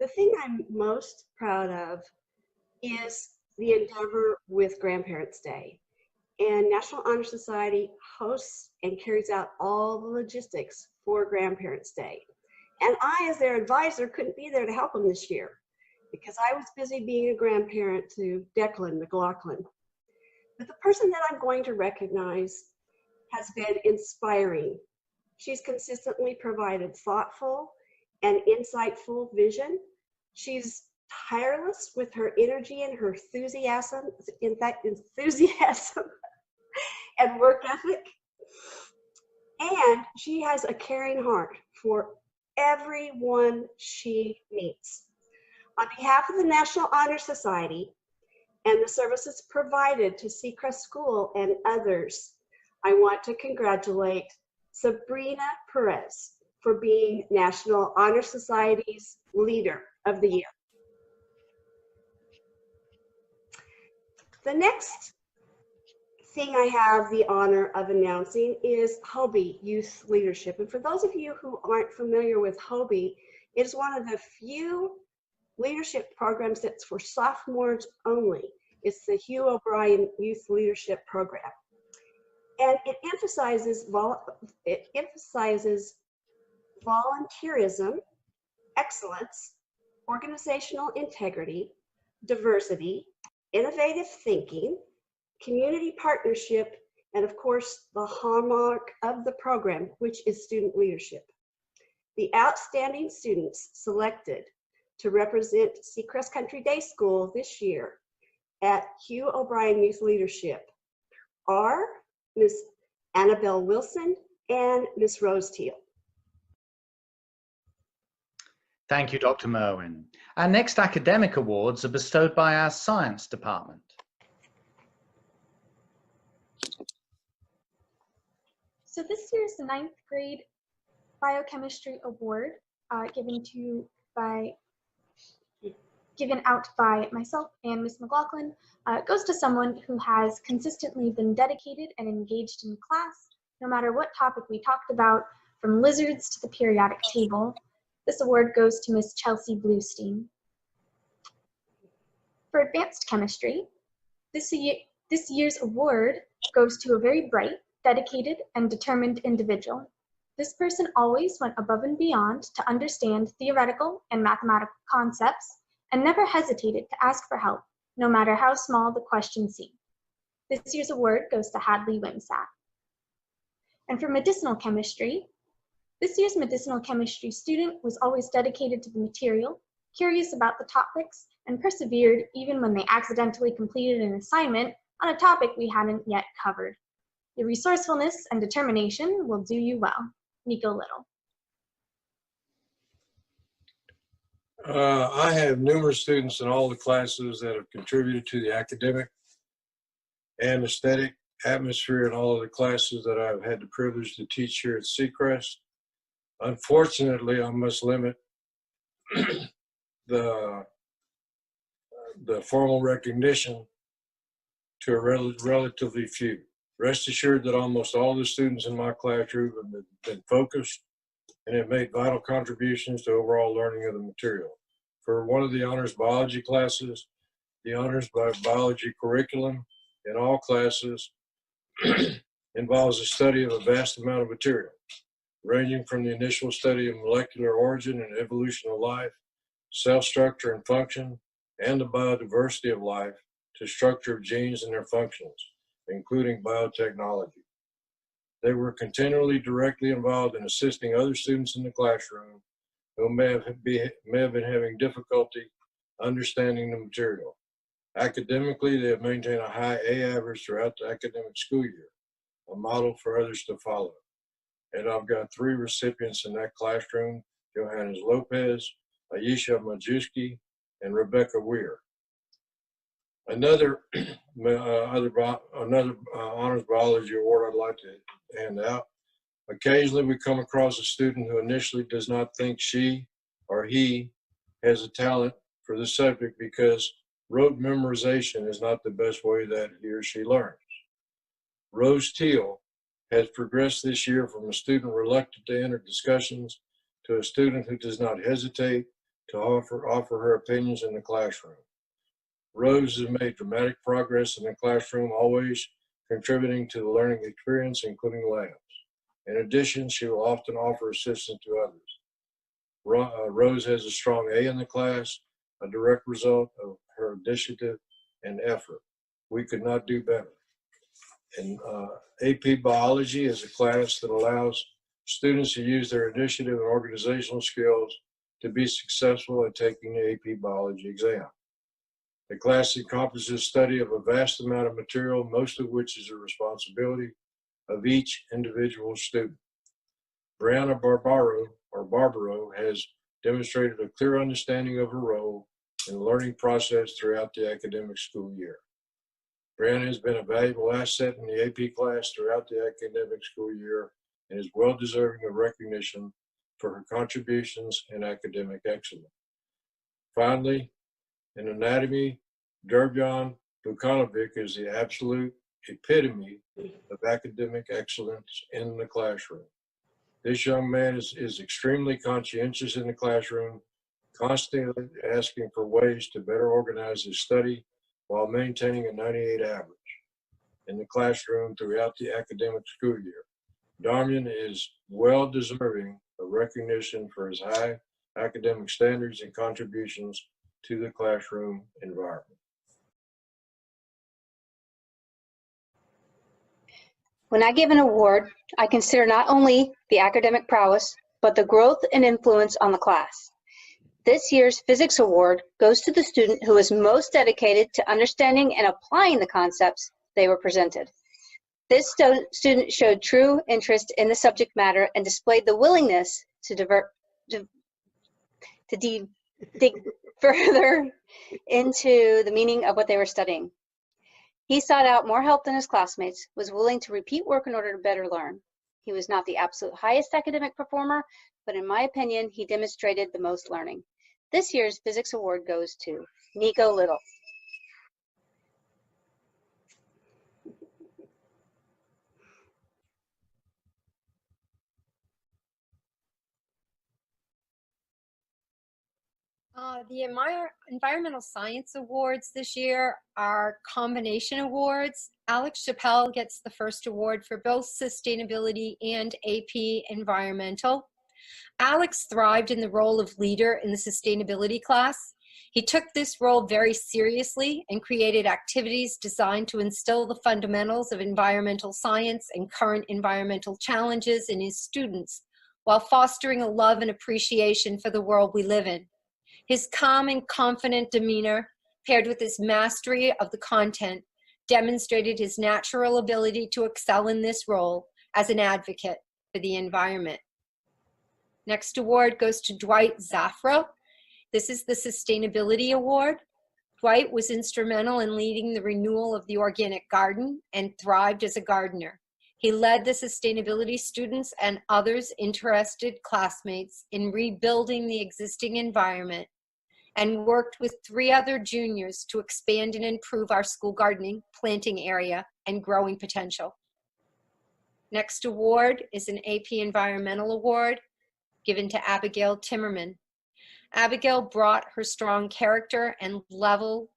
M: The thing I'm most proud of is the endeavor with Grandparents' Day. And National Honor Society hosts and carries out all the logistics for Grandparents' Day. And I, as their advisor, couldn't be there to help them this year because I was busy being a grandparent to Declan McLaughlin. But the person that I'm going to recognize has been inspiring. She's consistently provided thoughtful and insightful vision. She's tireless with her energy and her enthusiasm, and work ethic. And she has a caring heart for everyone she meets. On behalf of the National Honor Society and the services provided to Seacrest School and others, I want to congratulate Sabrina Perez for being National Honor Society's Leader of the Year. The next thing I have the honor of announcing is Hobie Youth Leadership. And for those of you who aren't familiar with Hobie, it's one of the few leadership programs that's for sophomores only. It's the Hugh O'Brien Youth Leadership Program. And it emphasizes volunteerism, excellence, organizational integrity, diversity, innovative thinking, community partnership, and of course, the hallmark of the program, which is student leadership. The outstanding students selected to represent Seacrest Country Day School this year at Hugh O'Brien Youth Leadership are Ms. Annabelle Wilson and Ms. Rose Teal.
L: Thank you, Dr. Merwin. Our next academic awards are bestowed by our science department.
U: So this year's 9th grade biochemistry award given out by myself and Ms. McLaughlin goes to someone who has consistently been dedicated and engaged in class, no matter what topic we talked about, from lizards to the periodic table. This award goes to Ms. Chelsea Bluestein. For advanced chemistry, this year's award goes to a very bright, dedicated, and determined individual. This person always went above and beyond to understand theoretical and mathematical concepts and never hesitated to ask for help, no matter how small the question seemed. This year's award goes to Hadley Wimsatt. And for medicinal chemistry, this year's medicinal chemistry student was always dedicated to the material, curious about the topics, and persevered even when they accidentally completed an assignment on a topic we hadn't yet covered. Your resourcefulness and determination will do you well. Nico Little.
V: I have numerous students in all the classes that have contributed to the academic and aesthetic atmosphere in all of the classes that I've had the privilege to teach here at Seacrest. Unfortunately, I must limit the formal recognition to a relatively few. Rest assured that almost all the students in my classroom have been focused and have made vital contributions to overall learning of the material. For one of the honors biology classes, the honors biology curriculum in all classes involves a study of a vast amount of material, ranging from the initial study of molecular origin and evolution of life, cell structure and function, and the biodiversity of life, to structure of genes and their functions, including biotechnology. They were continually directly involved in assisting other students in the classroom who may have been having difficulty understanding the material. Academically, they have maintained a high A average throughout the academic school year, a model for others to follow. And I've got 3 recipients in that classroom: Johannes Lopez, Ayesha Majewski, and Rebecca Weir. Another honors biology award I'd like to hand out. Occasionally we come across a student who initially does not think she or he has a talent for the subject because rote memorization is not the best way that he or she learns. Rose Teal has progressed this year from a student reluctant to enter discussions to a student who does not hesitate to offer her opinions in the classroom. Rose has made dramatic progress in the classroom, always contributing to the learning experience, including labs. In addition, she will often offer assistance to others. Rose has a strong A in the class, a direct result of her initiative and effort. We could not do better. And AP Biology is a class that allows students to use their initiative and organizational skills to be successful at taking the AP Biology exam. The class encompasses study of a vast amount of material, most of which is the responsibility of each individual student. Brianna Barbaro has demonstrated a clear understanding of her role in the learning process throughout the academic school year. Brianna has been a valuable asset in the AP class throughout the academic school year and is well deserving of recognition for her contributions and academic excellence. Finally, in anatomy, Derbjan Vukanovic is the absolute epitome of academic excellence in the classroom. This young man is extremely conscientious in the classroom, constantly asking for ways to better organize his study while maintaining a 98 average in the classroom throughout the academic school year. Damian is well deserving of recognition for his high academic standards and contributions to the classroom environment.
F: When I give an award, I consider not only the academic prowess, but the growth and influence on the class. This year's Physics Award goes to the student who is most dedicated to understanding and applying the concepts they were presented. This student showed true interest in the subject matter and displayed the willingness to dig further into the meaning of what they were studying. He sought out more help than his classmates, was willing to repeat work in order to better learn. He was not the absolute highest academic performer, but in my opinion, he demonstrated the most learning. This year's Physics Award goes to Nico Little.
H: The Environmental Science Awards this year are combination awards. Alex Chappelle gets the first award for both sustainability and AP Environmental. Alex thrived in the role of leader in the sustainability class. He took this role very seriously and created activities designed to instill the fundamentals of environmental science and current environmental challenges in his students, while fostering a love and appreciation for the world we live in. His calm and confident demeanor, paired with his mastery of the content, demonstrated his natural ability to excel in this role as an advocate for the environment. Next award goes to Dwight Zafra. This is the Sustainability Award. Dwight was instrumental in leading the renewal of the organic garden and thrived as a gardener. He led the sustainability students and others interested classmates in rebuilding the existing environment and worked with 3 other juniors to expand and improve our school gardening, planting area, and growing potential. Next award is an AP Environmental Award given to Abigail Timmerman. Abigail brought her strong character and level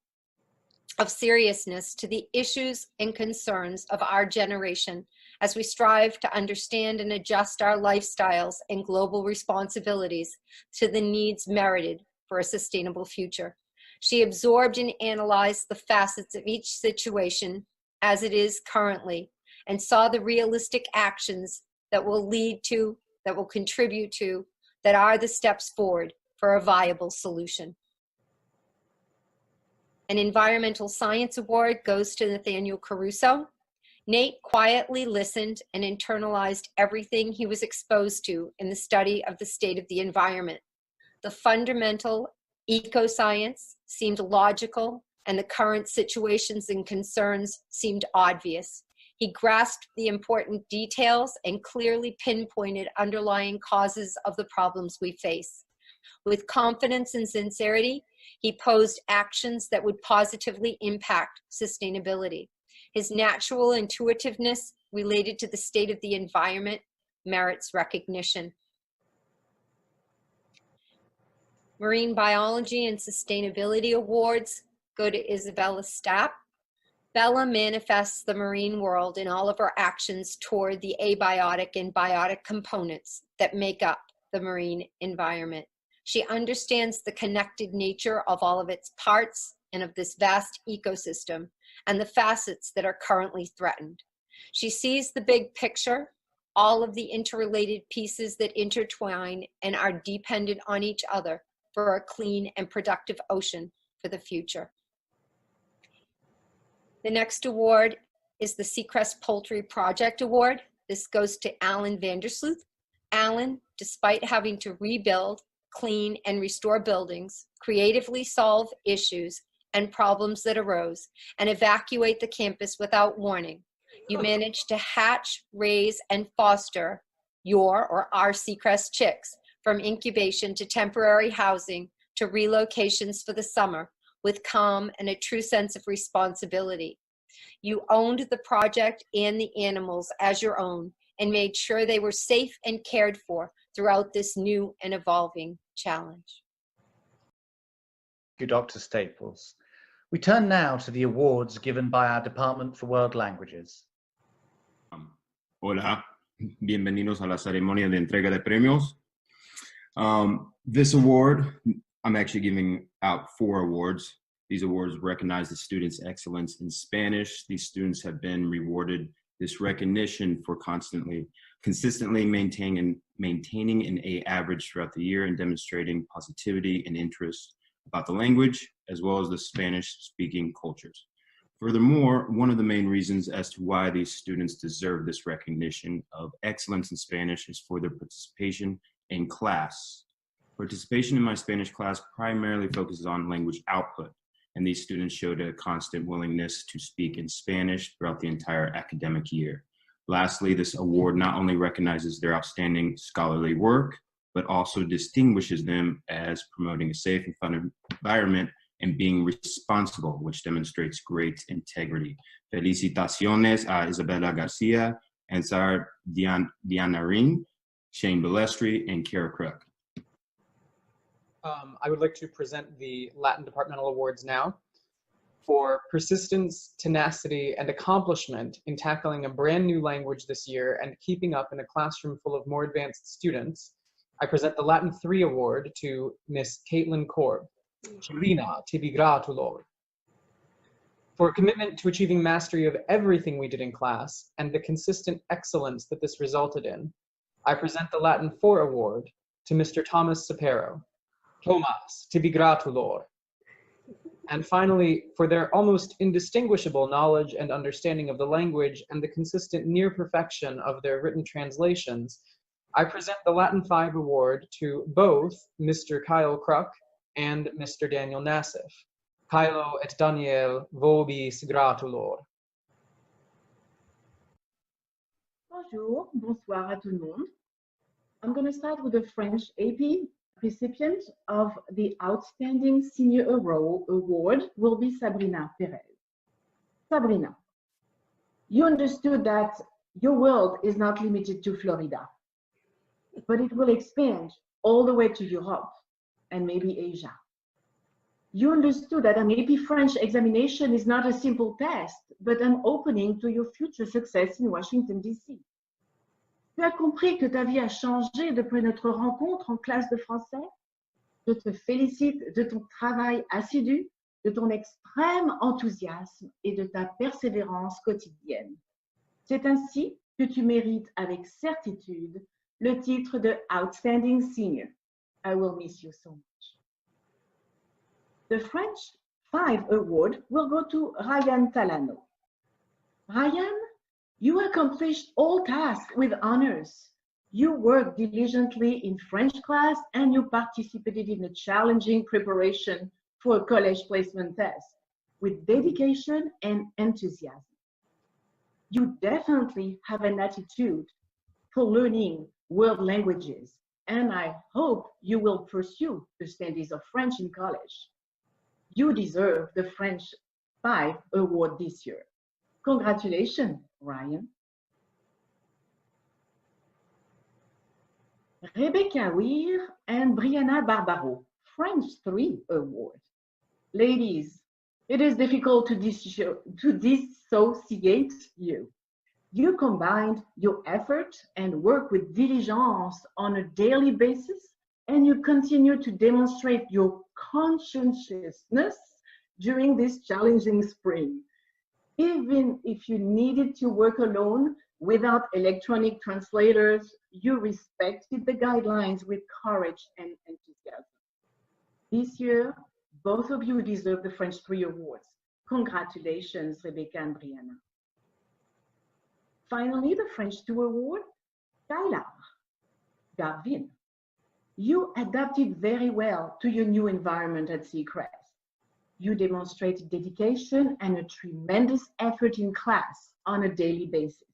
H: of seriousness to the issues and concerns of our generation as we strive to understand and adjust our lifestyles and global responsibilities to the needs merited for a sustainable future. She absorbed and analyzed the facets of each situation as it is currently and saw the realistic actions that will lead to, that will contribute to, that are the steps forward for a viable solution. An Environmental Science Award goes to Nathaniel Caruso. Nate quietly listened and internalized everything he was exposed to in the study of the state of the environment. The fundamental eco-science seemed logical, and the current situations and concerns seemed obvious. He grasped the important details and clearly pinpointed underlying causes of the problems we face. With confidence and sincerity, he posed actions that would positively impact sustainability. His natural intuitiveness related to the state of the environment merits recognition. Marine Biology and Sustainability Awards go to Isabella Stapp. Bella manifests the marine world in all of her actions toward the abiotic and biotic components that make up the marine environment. She understands the connected nature of all of its parts and of this vast ecosystem and the facets that are currently threatened. She sees the big picture, all of the interrelated pieces that intertwine and are dependent on each other for a clean and productive ocean for the future. The next award is the Seacrest Poultry Project Award. This goes to Alan Vandersloot. Alan, despite having to rebuild, clean, and restore buildings, creatively solve issues and problems that arose, and evacuate the campus without warning, you managed to hatch, raise, and foster your or our Seacrest chicks from incubation to temporary housing to relocations for the summer with calm and a true sense of responsibility. You owned the project and the animals as your own and made sure they were safe and cared for throughout this new and evolving challenge.
L: Thank you, Dr. Staples. We turn now to the awards given by our Department for World Languages.
I: Hola, bienvenidos a la ceremonia de entrega de premios. This award, I'm actually giving out 4 awards. These awards recognize the students' excellence in Spanish. These students have been rewarded this recognition for consistently maintaining an A average throughout the year and demonstrating positivity and interest about the language, as well as the Spanish-speaking cultures. Furthermore, one of the main reasons as to why these students deserve this recognition of excellence in Spanish is for their participation in class. Participation in my Spanish class primarily focuses on language output, and these students showed a constant willingness to speak in Spanish throughout the entire academic year. Lastly, this award not only recognizes their outstanding scholarly work, but also distinguishes them as promoting a safe and fun environment and being responsible, which demonstrates great integrity. Felicitaciones a Isabella Garcia, Ansar Dianarin, Shane Balestri, and Kara Crook.
T: I would like to present the Latin Departmental Awards now. For persistence, tenacity, and accomplishment in tackling a brand new language this year and keeping up in a classroom full of more advanced students, I present the Latin 3 Award to Miss Caitlin Korb. Chilina, tibi gratulor. For commitment to achieving mastery of everything we did in class and the consistent excellence that this resulted in, I present the Latin 4 Award to Mr. Thomas Sapero. Thomas, tibi gratulor. And finally, for their almost indistinguishable knowledge and understanding of the language and the consistent near perfection of their written translations, I present the Latin 5 Award to both Mr. Kyle Kruk and Mr. Daniel Nassif. Kylo et Daniel vobis gratulor.
J: Bonjour, bonsoir à tout le monde. I'm going to start with the French AP. Recipient of the Outstanding Senior Award will be Sabrina Perez. Sabrina, you understood that your world is not limited to Florida, but it will expand all the way to Europe and maybe Asia. You understood that an AP French examination is not a simple test, but an opening to your future success in Washington, D.C. Tu as compris que ta vie a changé depuis notre rencontre en classe de français? Je te félicite de ton travail assidu, de ton extrême enthousiasme et de ta persévérance quotidienne. C'est ainsi que tu mérites avec certitude le titre de Outstanding Senior. I will miss you so much. The French 5 Award will go to Ryan Talano. Ryan, you accomplished all tasks with honors. You worked diligently in French class and you participated in a challenging preparation for a college placement test with dedication and enthusiasm. You definitely have an attitude for learning world languages, and I hope you will pursue the studies of French in college. You deserve the French 5 Award this year. Congratulations, Ryan. Rebecca Weir and Brianna Barbaro, French 3 Award. Ladies, it is difficult to dissociate you. You combined your effort and work with diligence on a daily basis, and you continue to demonstrate your conscientiousness during this challenging spring. Even if you needed to work alone without electronic translators, you respected the guidelines with courage and enthusiasm. This year, both of you deserve the French 3 Awards. Congratulations, Rebecca and Brianna. Finally, the French 2 Award, Skylar Garvin. You adapted very well to your new environment at Seacrest. You demonstrated dedication and a tremendous effort in class on a daily basis.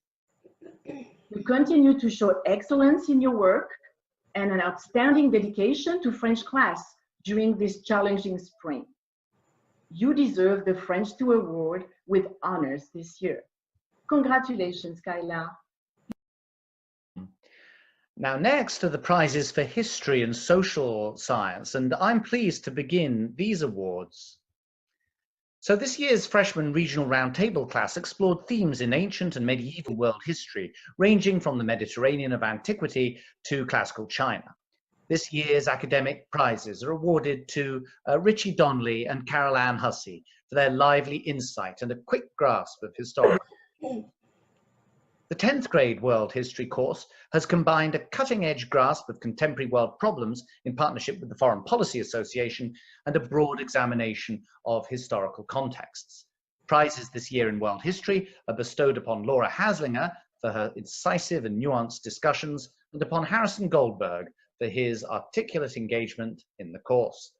J: You continue to show excellence in your work and an outstanding dedication to French class during this challenging spring. You deserve the French 2 award with honors this year. Congratulations, Kayla.
L: Now, next are the prizes for history and social science, and I'm pleased to begin these awards. So this year's Freshman Regional Roundtable class explored themes in ancient and medieval world history, ranging from the Mediterranean of antiquity to classical China. This year's academic prizes are awarded to Richie Donnelly and Carol Ann Hussey for their lively insight and a quick grasp of historical. The 10th grade World History course has combined a cutting-edge grasp of contemporary world problems in partnership with the Foreign Policy Association and a broad examination of historical contexts. Prizes this year in World History are bestowed upon Laura Haslinger for her incisive and nuanced discussions and upon Harrison Goldberg for his articulate engagement in the course.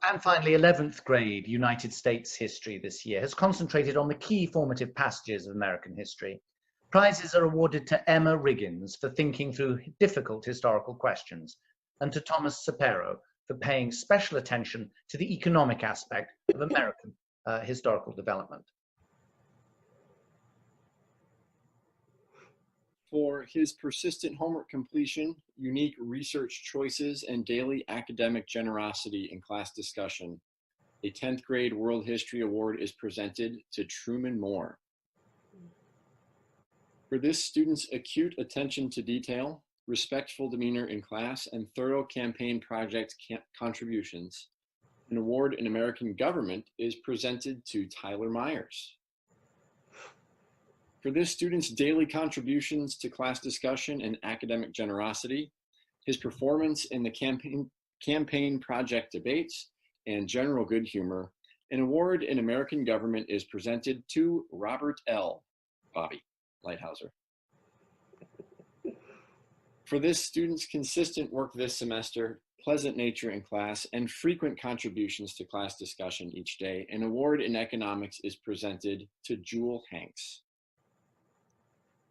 L: And finally, 11th grade United States history this year has concentrated on the key formative passages of American history. Prizes are awarded to Emma Riggins for thinking through difficult historical questions, and to Thomas Sapero for paying special attention to the economic aspect of American historical development.
C: For his persistent homework completion, unique research choices, and daily academic generosity in class discussion, a 10th grade World History Award is presented to Truman Moore. For this student's acute attention to detail, respectful demeanor in class, and thorough campaign project contributions, an award in American government is presented to Tyler Myers. For this student's daily contributions to class discussion and academic generosity, his performance in the campaign project debates, and general good humor, an award in American government is presented to Robert L. Bobby Lighthouser. For this student's consistent work this semester, pleasant nature in class, and frequent contributions to class discussion each day, an award in economics is presented to Jewel Hanks.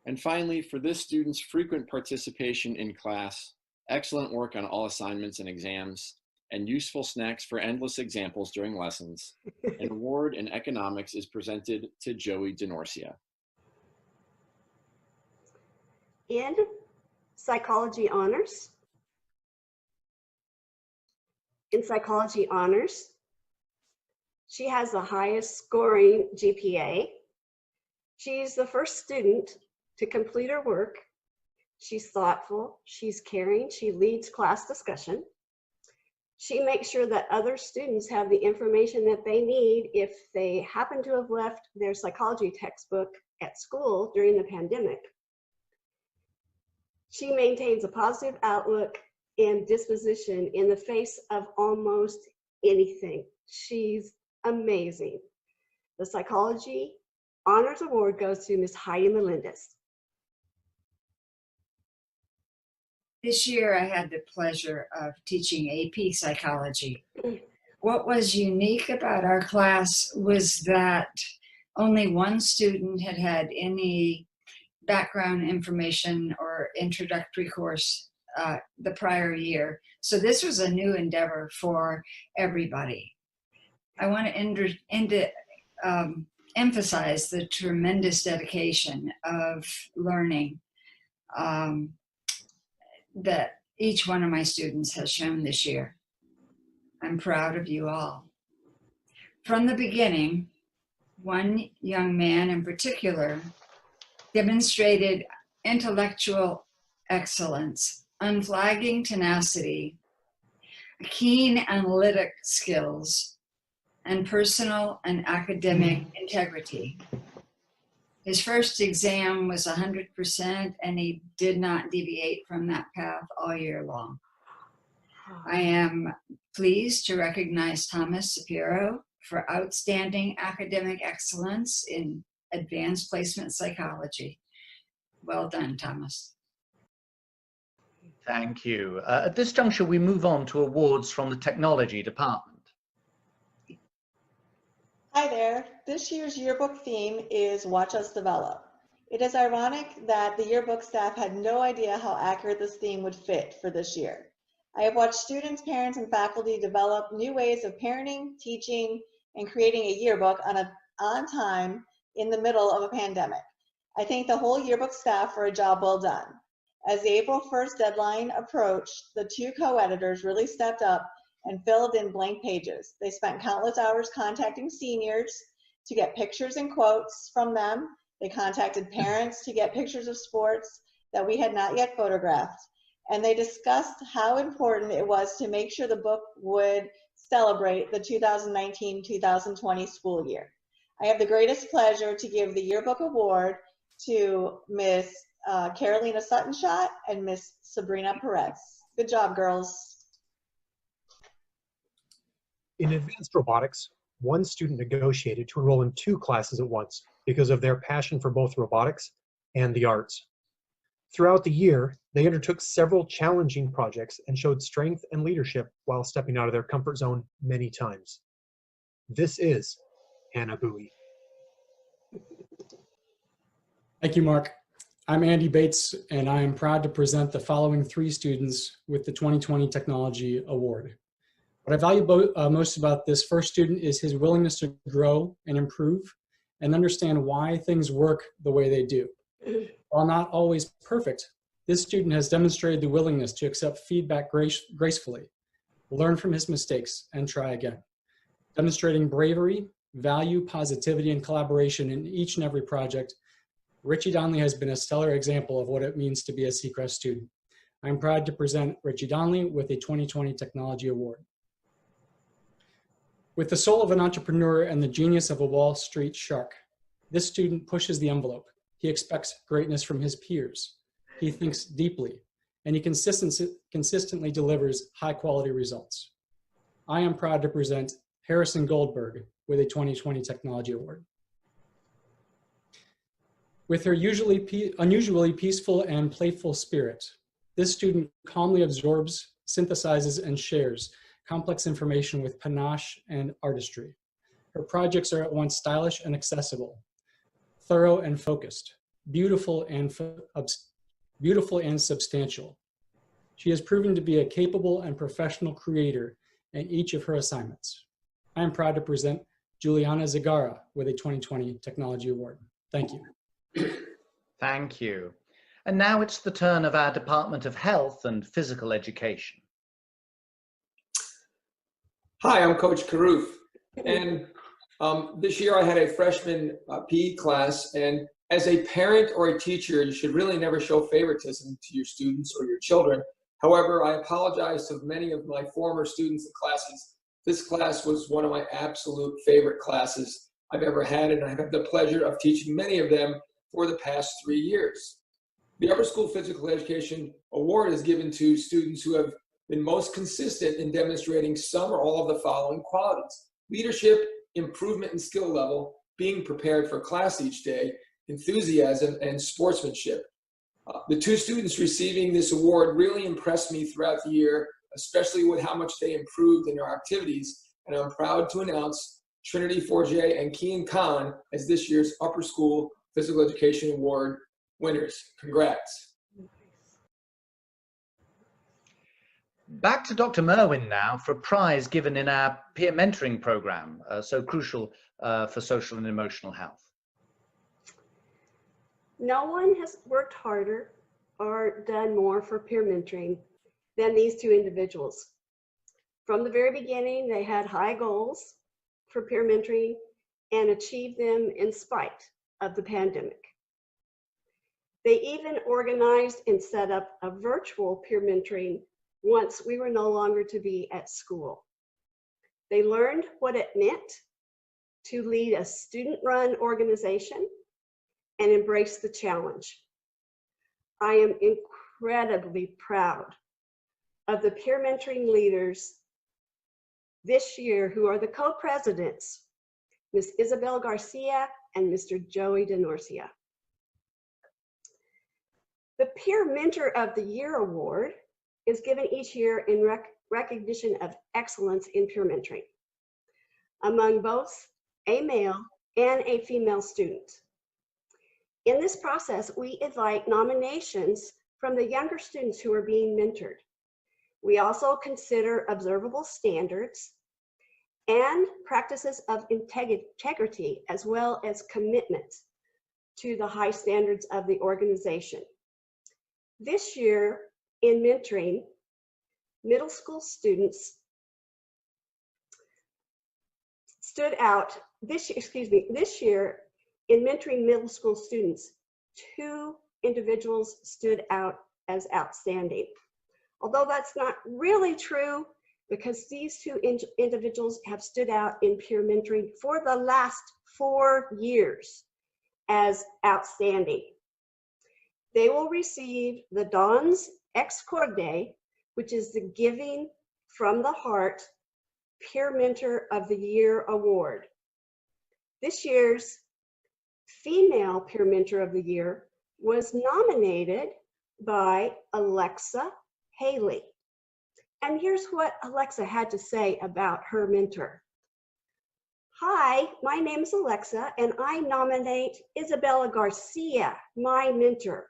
C: And finally, for this student's frequent participation in class, excellent work on all assignments and exams, and useful snacks for endless examples during lessons, an award in economics is presented to Joey DeNorcia.
M: In psychology honors, she has the highest scoring GPA. She's the first student to complete her work. She's thoughtful, she's caring, she leads class discussion. She makes sure that other students have the information that they need if they happen to have left their psychology textbook at school during the pandemic. She maintains a positive outlook and disposition in the face of almost anything. She's amazing. The Psychology Honors Award goes to Ms. Heidi Melendez.
G: This year I had the pleasure of teaching AP Psychology. What was unique about our class was that only one student had had any background information or introductory course the prior year. So this was a new endeavor for everybody. I want to emphasize the tremendous dedication of learning that each one of my students has shown this year. I'm proud of you all. From the beginning, one young man in particular demonstrated intellectual excellence, unflagging tenacity, keen analytic skills, and personal and academic integrity. His first exam was 100%, and he did not deviate from that path all year long. I am pleased to recognize Thomas Sapiro for outstanding academic excellence in advanced placement psychology. Well done, Thomas.
L: Thank you. At this juncture, we move on to awards from the technology department.
P: Hi there. This year's yearbook theme is Watch Us Develop. It is ironic that the yearbook staff had no idea how accurate this theme would fit for this year. I have watched students, parents, and faculty develop new ways of parenting, teaching, and creating a yearbook on time in the middle of a pandemic. I thank the whole yearbook staff for a job well done. As the April 1st deadline approached, the two co-editors really stepped up and filled in blank pages. They spent countless hours contacting seniors to get pictures and quotes from them. They contacted parents to get pictures of sports that we had not yet photographed. And they discussed how important it was to make sure the book would celebrate the 2019-2020 school year. I have the greatest pleasure to give the Yearbook Award to Miss Carolina Suttonshot and Miss Sabrina Perez. Good job, girls.
A: In advanced robotics, one student negotiated to enroll in 2 classes at once because of their passion for both robotics and the arts. Throughout the year, they undertook several challenging projects and showed strength and leadership while stepping out of their comfort zone many times. This is Hannah Bowie.
E: Thank you, Mark. I'm Andy Bates, and I am proud to present the following 3 students with the 2020 Technology Award. What I value most about this first student is his willingness to grow and improve and understand why things work the way they do. While not always perfect, this student has demonstrated the willingness to accept feedback gracefully, learn from his mistakes, and try again. Demonstrating bravery, value, positivity, and collaboration in each and every project, Richie Donnelly has been a stellar example of what it means to be a Seacrest student. I'm proud to present Richie Donnelly with a 2020 Technology Award. With the soul of an entrepreneur and the genius of a Wall Street shark, this student pushes the envelope. He expects greatness from his peers. He thinks deeply, and he consistently delivers high-quality results. I am proud to present Harrison Goldberg with a 2020 Technology Award. With her unusually peaceful and playful spirit, this student calmly absorbs, synthesizes, and shares complex information with panache and artistry. Her projects are at once stylish and accessible, thorough and focused, beautiful and substantial. She has proven to be a capable and professional creator in each of her assignments. I am proud to present Juliana Zagara with a 2020 Technology Award. Thank you.
L: Thank you. And now it's the turn of our Department of Health and Physical Education.
W: Hi, I'm Coach Carruth, and this year I had a freshman PE class, and as a parent or a teacher, you should really never show favoritism to your students or your children. However, I apologize to many of my former students and classes. This class was one of my absolute favorite classes I've ever had, and I have the pleasure of teaching many of them for the past 3 years. The Upper School Physical Education Award is given to students who have been most consistent in demonstrating some or all of the following qualities: leadership, improvement in skill level, being prepared for class each day, enthusiasm, and sportsmanship. The 2 students receiving this award really impressed me throughout the year, especially with how much they improved in their activities, and I'm proud to announce Trinity Forget and Kian Khan as this year's Upper School Physical Education Award winners. Congrats.
L: Back to Dr. Merwin now for a prize given in our peer mentoring program, so crucial for social and emotional health.
M: No one has worked harder or done more for peer mentoring than these 2 individuals. From the very beginning, they had high goals for peer mentoring and achieved them in spite of the pandemic. They even organized and set up a virtual peer mentoring once we were no longer to be at school. They learned what it meant to lead a student-run organization and embrace the challenge. I am incredibly proud of the peer mentoring leaders this year who are the co-presidents, Ms. Isabel Garcia and Mr. Joey DeNorcia. The Peer Mentor of the Year Award is given each year in recognition of excellence in peer mentoring among both a male and a female student. In this process, we invite nominations from the younger students who are being mentored. We also consider observable standards and practices of integrity, as well as commitment to the high standards of the organization. This year in mentoring, middle school students stood out. This year in mentoring middle school students, 2 individuals stood out as outstanding. Although that's not really true, because these 2 individuals have stood out in peer mentoring for the last 4 years as outstanding. They will receive the Don's Ex Corde, which is the Giving from the Heart Peer Mentor of the Year Award. This year's Female Peer Mentor of the Year was nominated by Alexa Haley. And here's what Alexa had to say about her mentor. Hi, my name is Alexa, and I nominate Isabella Garcia, my mentor.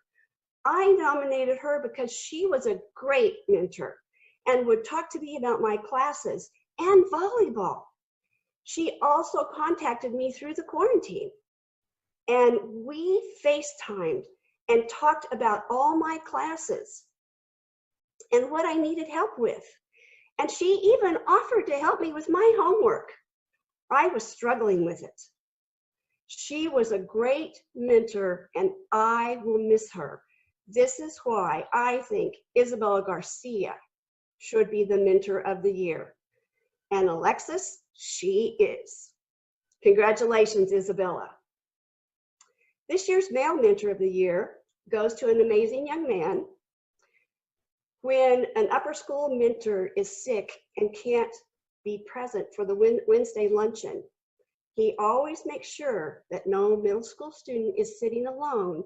M: I nominated her because she was a great mentor and would talk to me about my classes and volleyball. She also contacted me through the quarantine, and we FaceTimed and talked about all my classes and what I needed help with. And she even offered to help me with my homework. I was struggling with it. She was a great mentor, and I will miss her. This is why I think Isabella Garcia should be the Mentor of the Year. And Alexis, she is. Congratulations, Isabella. This year's Male Mentor of the Year goes to an amazing young man. When an upper school mentor is sick and can't be present for the Wednesday luncheon, he always makes sure that no middle school student is sitting alone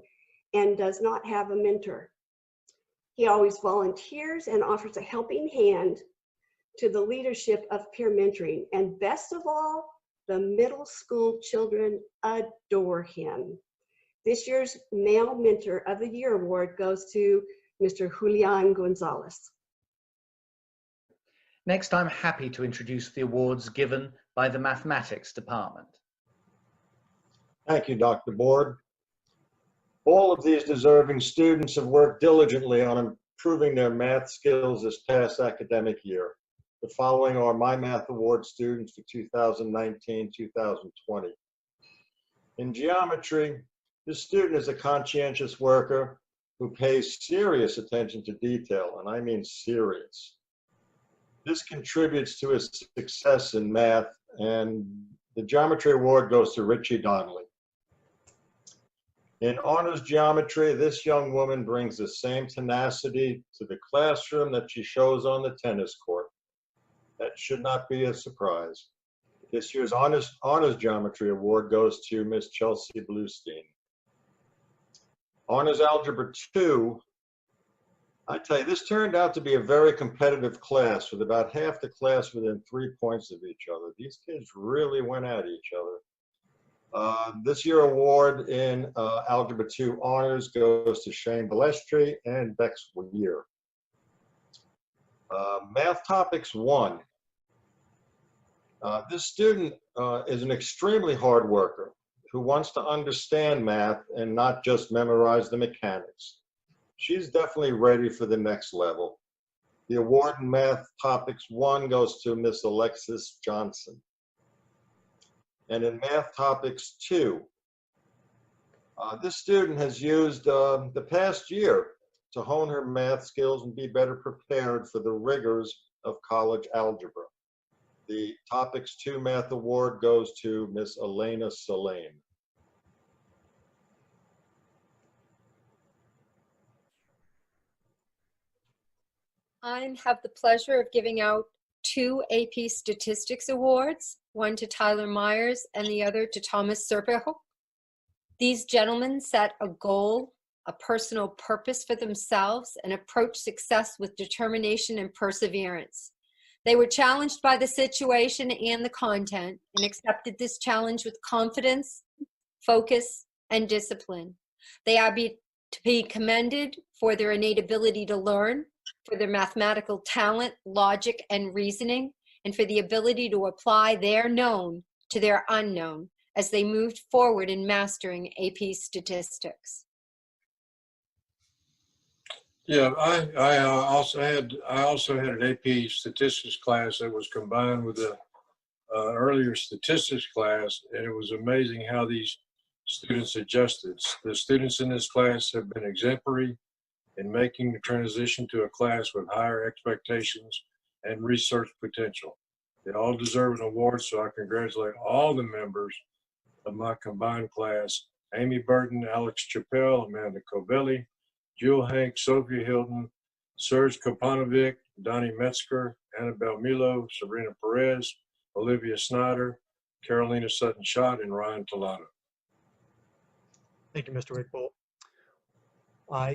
M: and does not have a mentor. He always volunteers and offers a helping hand to the leadership of peer mentoring. And best of all, the middle school children adore him. This year's Male Mentor of the Year award goes to Mr. Julian Gonzalez.
L: Next, I'm happy to introduce the awards given by the Mathematics Department.
V: Thank you, Dr. Board. All of these deserving students have worked diligently on improving their math skills this past academic year. The following are my Math Award students for 2019-2020. In geometry, this student is a conscientious worker who pays serious attention to detail, and I mean serious. This contributes to his success in math, and the Geometry Award goes to Richie Donnelly. In honors geometry, this young woman brings the same tenacity to the classroom that she shows on the tennis court. That should not be a surprise. This year's honors geometry award goes to Miss Chelsea Bluestein. Honors Algebra 2, I tell you, this turned out to be a very competitive class with about half the class within 3 points of each other. These kids really went at each other. This year award in Algebra 2 honors goes to Shane Balestri and Bex Weir. Math Topics 1. This student is an extremely hard worker who wants to understand math and not just memorize the mechanics. She's definitely ready for the next level. The award in Math Topics 1 goes to Miss Alexis Johnson. And in Math Topics 2, this student has used the past year to hone her math skills and be better prepared for the rigors of college algebra. The Topics 2 Math Award goes to Miss Elena Salane.
H: I have the pleasure of giving out 2 AP Statistics Awards, one to Tyler Myers and the other to Thomas Serpehook. These gentlemen set a goal, a personal purpose for themselves, and approached success with determination and perseverance. They were challenged by the situation and the content and accepted this challenge with confidence, focus, and discipline. They are to be commended for their innate ability to learn, for their mathematical talent, logic, and reasoning, and for the ability to apply their known to their unknown as they moved forward in mastering AP statistics.
V: Yeah, I also had an AP statistics class that was combined with the earlier statistics class, and it was amazing how these students adjusted. The students in this class have been exemplary in making the transition to a class with higher expectations and research potential. They all deserve an award, so I congratulate all the members of my combined class: Amy Burton, Alex Chappelle, Amanda Covelli, Jewel Hank, Sophia Hilton, Serge Kopanovic, Donnie Metzger, Annabelle Milo, Sabrina Perez, Olivia Snyder, Carolina Sutton-Schott, and Ryan Tolado.
A: Thank you, Mr. Wickbolt.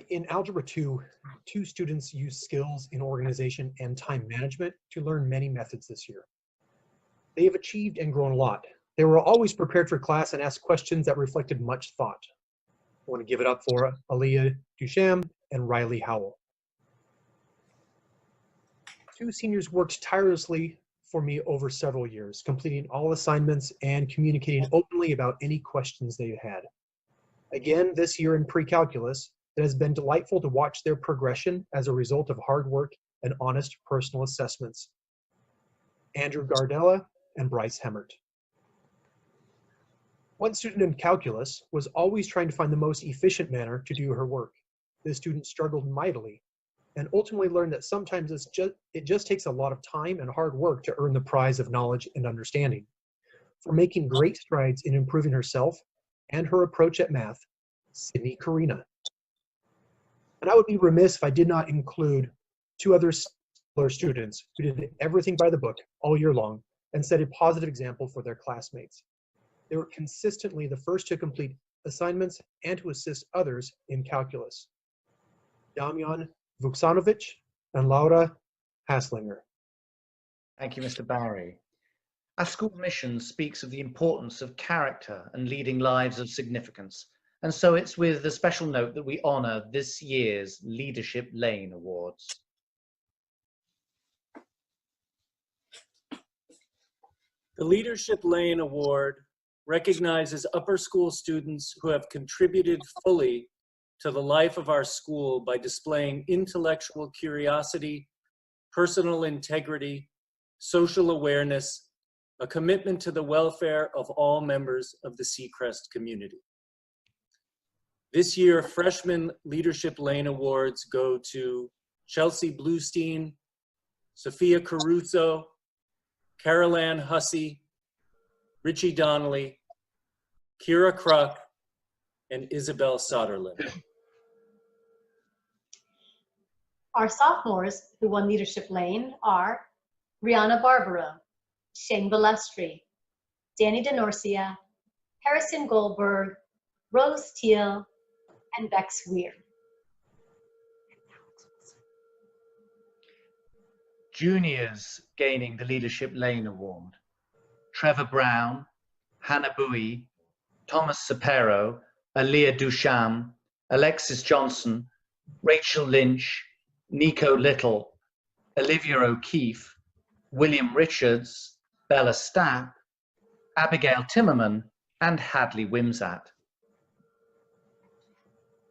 A: In Algebra 2, 2 students used skills in organization and time management to learn many methods this year. They have achieved and grown a lot. They were always prepared for class and asked questions that reflected much thought. I want to give it up for Aaliyah Dusham and Riley Howell. 2 seniors worked tirelessly for me over several years, completing all assignments and communicating openly about any questions they had. Again, this year in pre-calculus, it has been delightful to watch their progression as a result of hard work and honest personal assessments. Andrew Gardella and Bryce Hemmert. One student in calculus was always trying to find the most efficient manner to do her work. This student struggled mightily and ultimately learned that sometimes it just takes a lot of time and hard work to earn the prize of knowledge and understanding. For making great strides in improving herself and her approach at math, Sydney Karina. And I would be remiss if I did not include 2 other students who did everything by the book all year long and set a positive example for their classmates. They were consistently the first to complete assignments and to assist others in calculus. Damjan Vuksanovic and Laura Haslinger.
L: Thank you, Mr. Barry. Our school mission speaks of the importance of character and leading lives of significance. And so it's with a special note that we honor this year's Leadership Lane Awards.
K: The Leadership Lane Award recognizes upper school students who have contributed fully to the life of our school by displaying intellectual curiosity, personal integrity, social awareness, a commitment to the welfare of all members of the Seacrest community. This year, Freshman Leadership Lane Awards go to Chelsea Bluestein, Sophia Caruso, Carol Ann Hussey, Richie Donnelly, Kira Kruk, and Isabel Soderlin.
N: Our sophomores who won Leadership Lane are Rihanna Barbaro, Shane Balestri, Danny DeNorcia, Harrison Goldberg, Rose Teal, and Bex Weir.
L: Juniors gaining the Leadership Lane Award: Trevor Brown, Hannah Bowie, Thomas Sapero, Aaliyah Dusham, Alexis Johnson, Rachel Lynch, Nico Little, Olivia O'Keefe, William Richards, Bella Stapp, Abigail Timmerman, and Hadley Wimsat.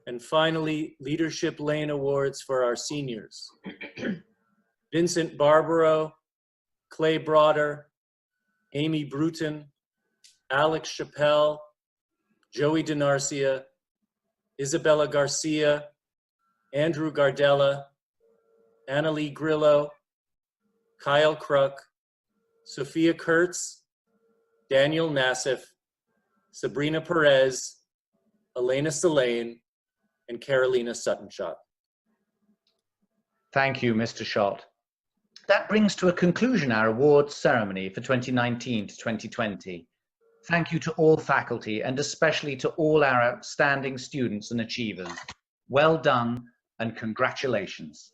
K: And finally, Leadership Lane Awards for our seniors. Vincent Barbaro, Clay Broader, Amy Bruton, Alex Chappelle, Joey DiNarcia, Isabella Garcia, Andrew Gardella, Annalie Grillo, Kyle Kruk, Sophia Kurtz, Daniel Nassif, Sabrina Perez, Elena Selane, and Carolina Sutton-Schott.
L: Thank you, Mr. Schott. That brings to a conclusion our awards ceremony for 2019 to 2020. Thank you to all faculty and especially to all our outstanding students and achievers. Well done and congratulations.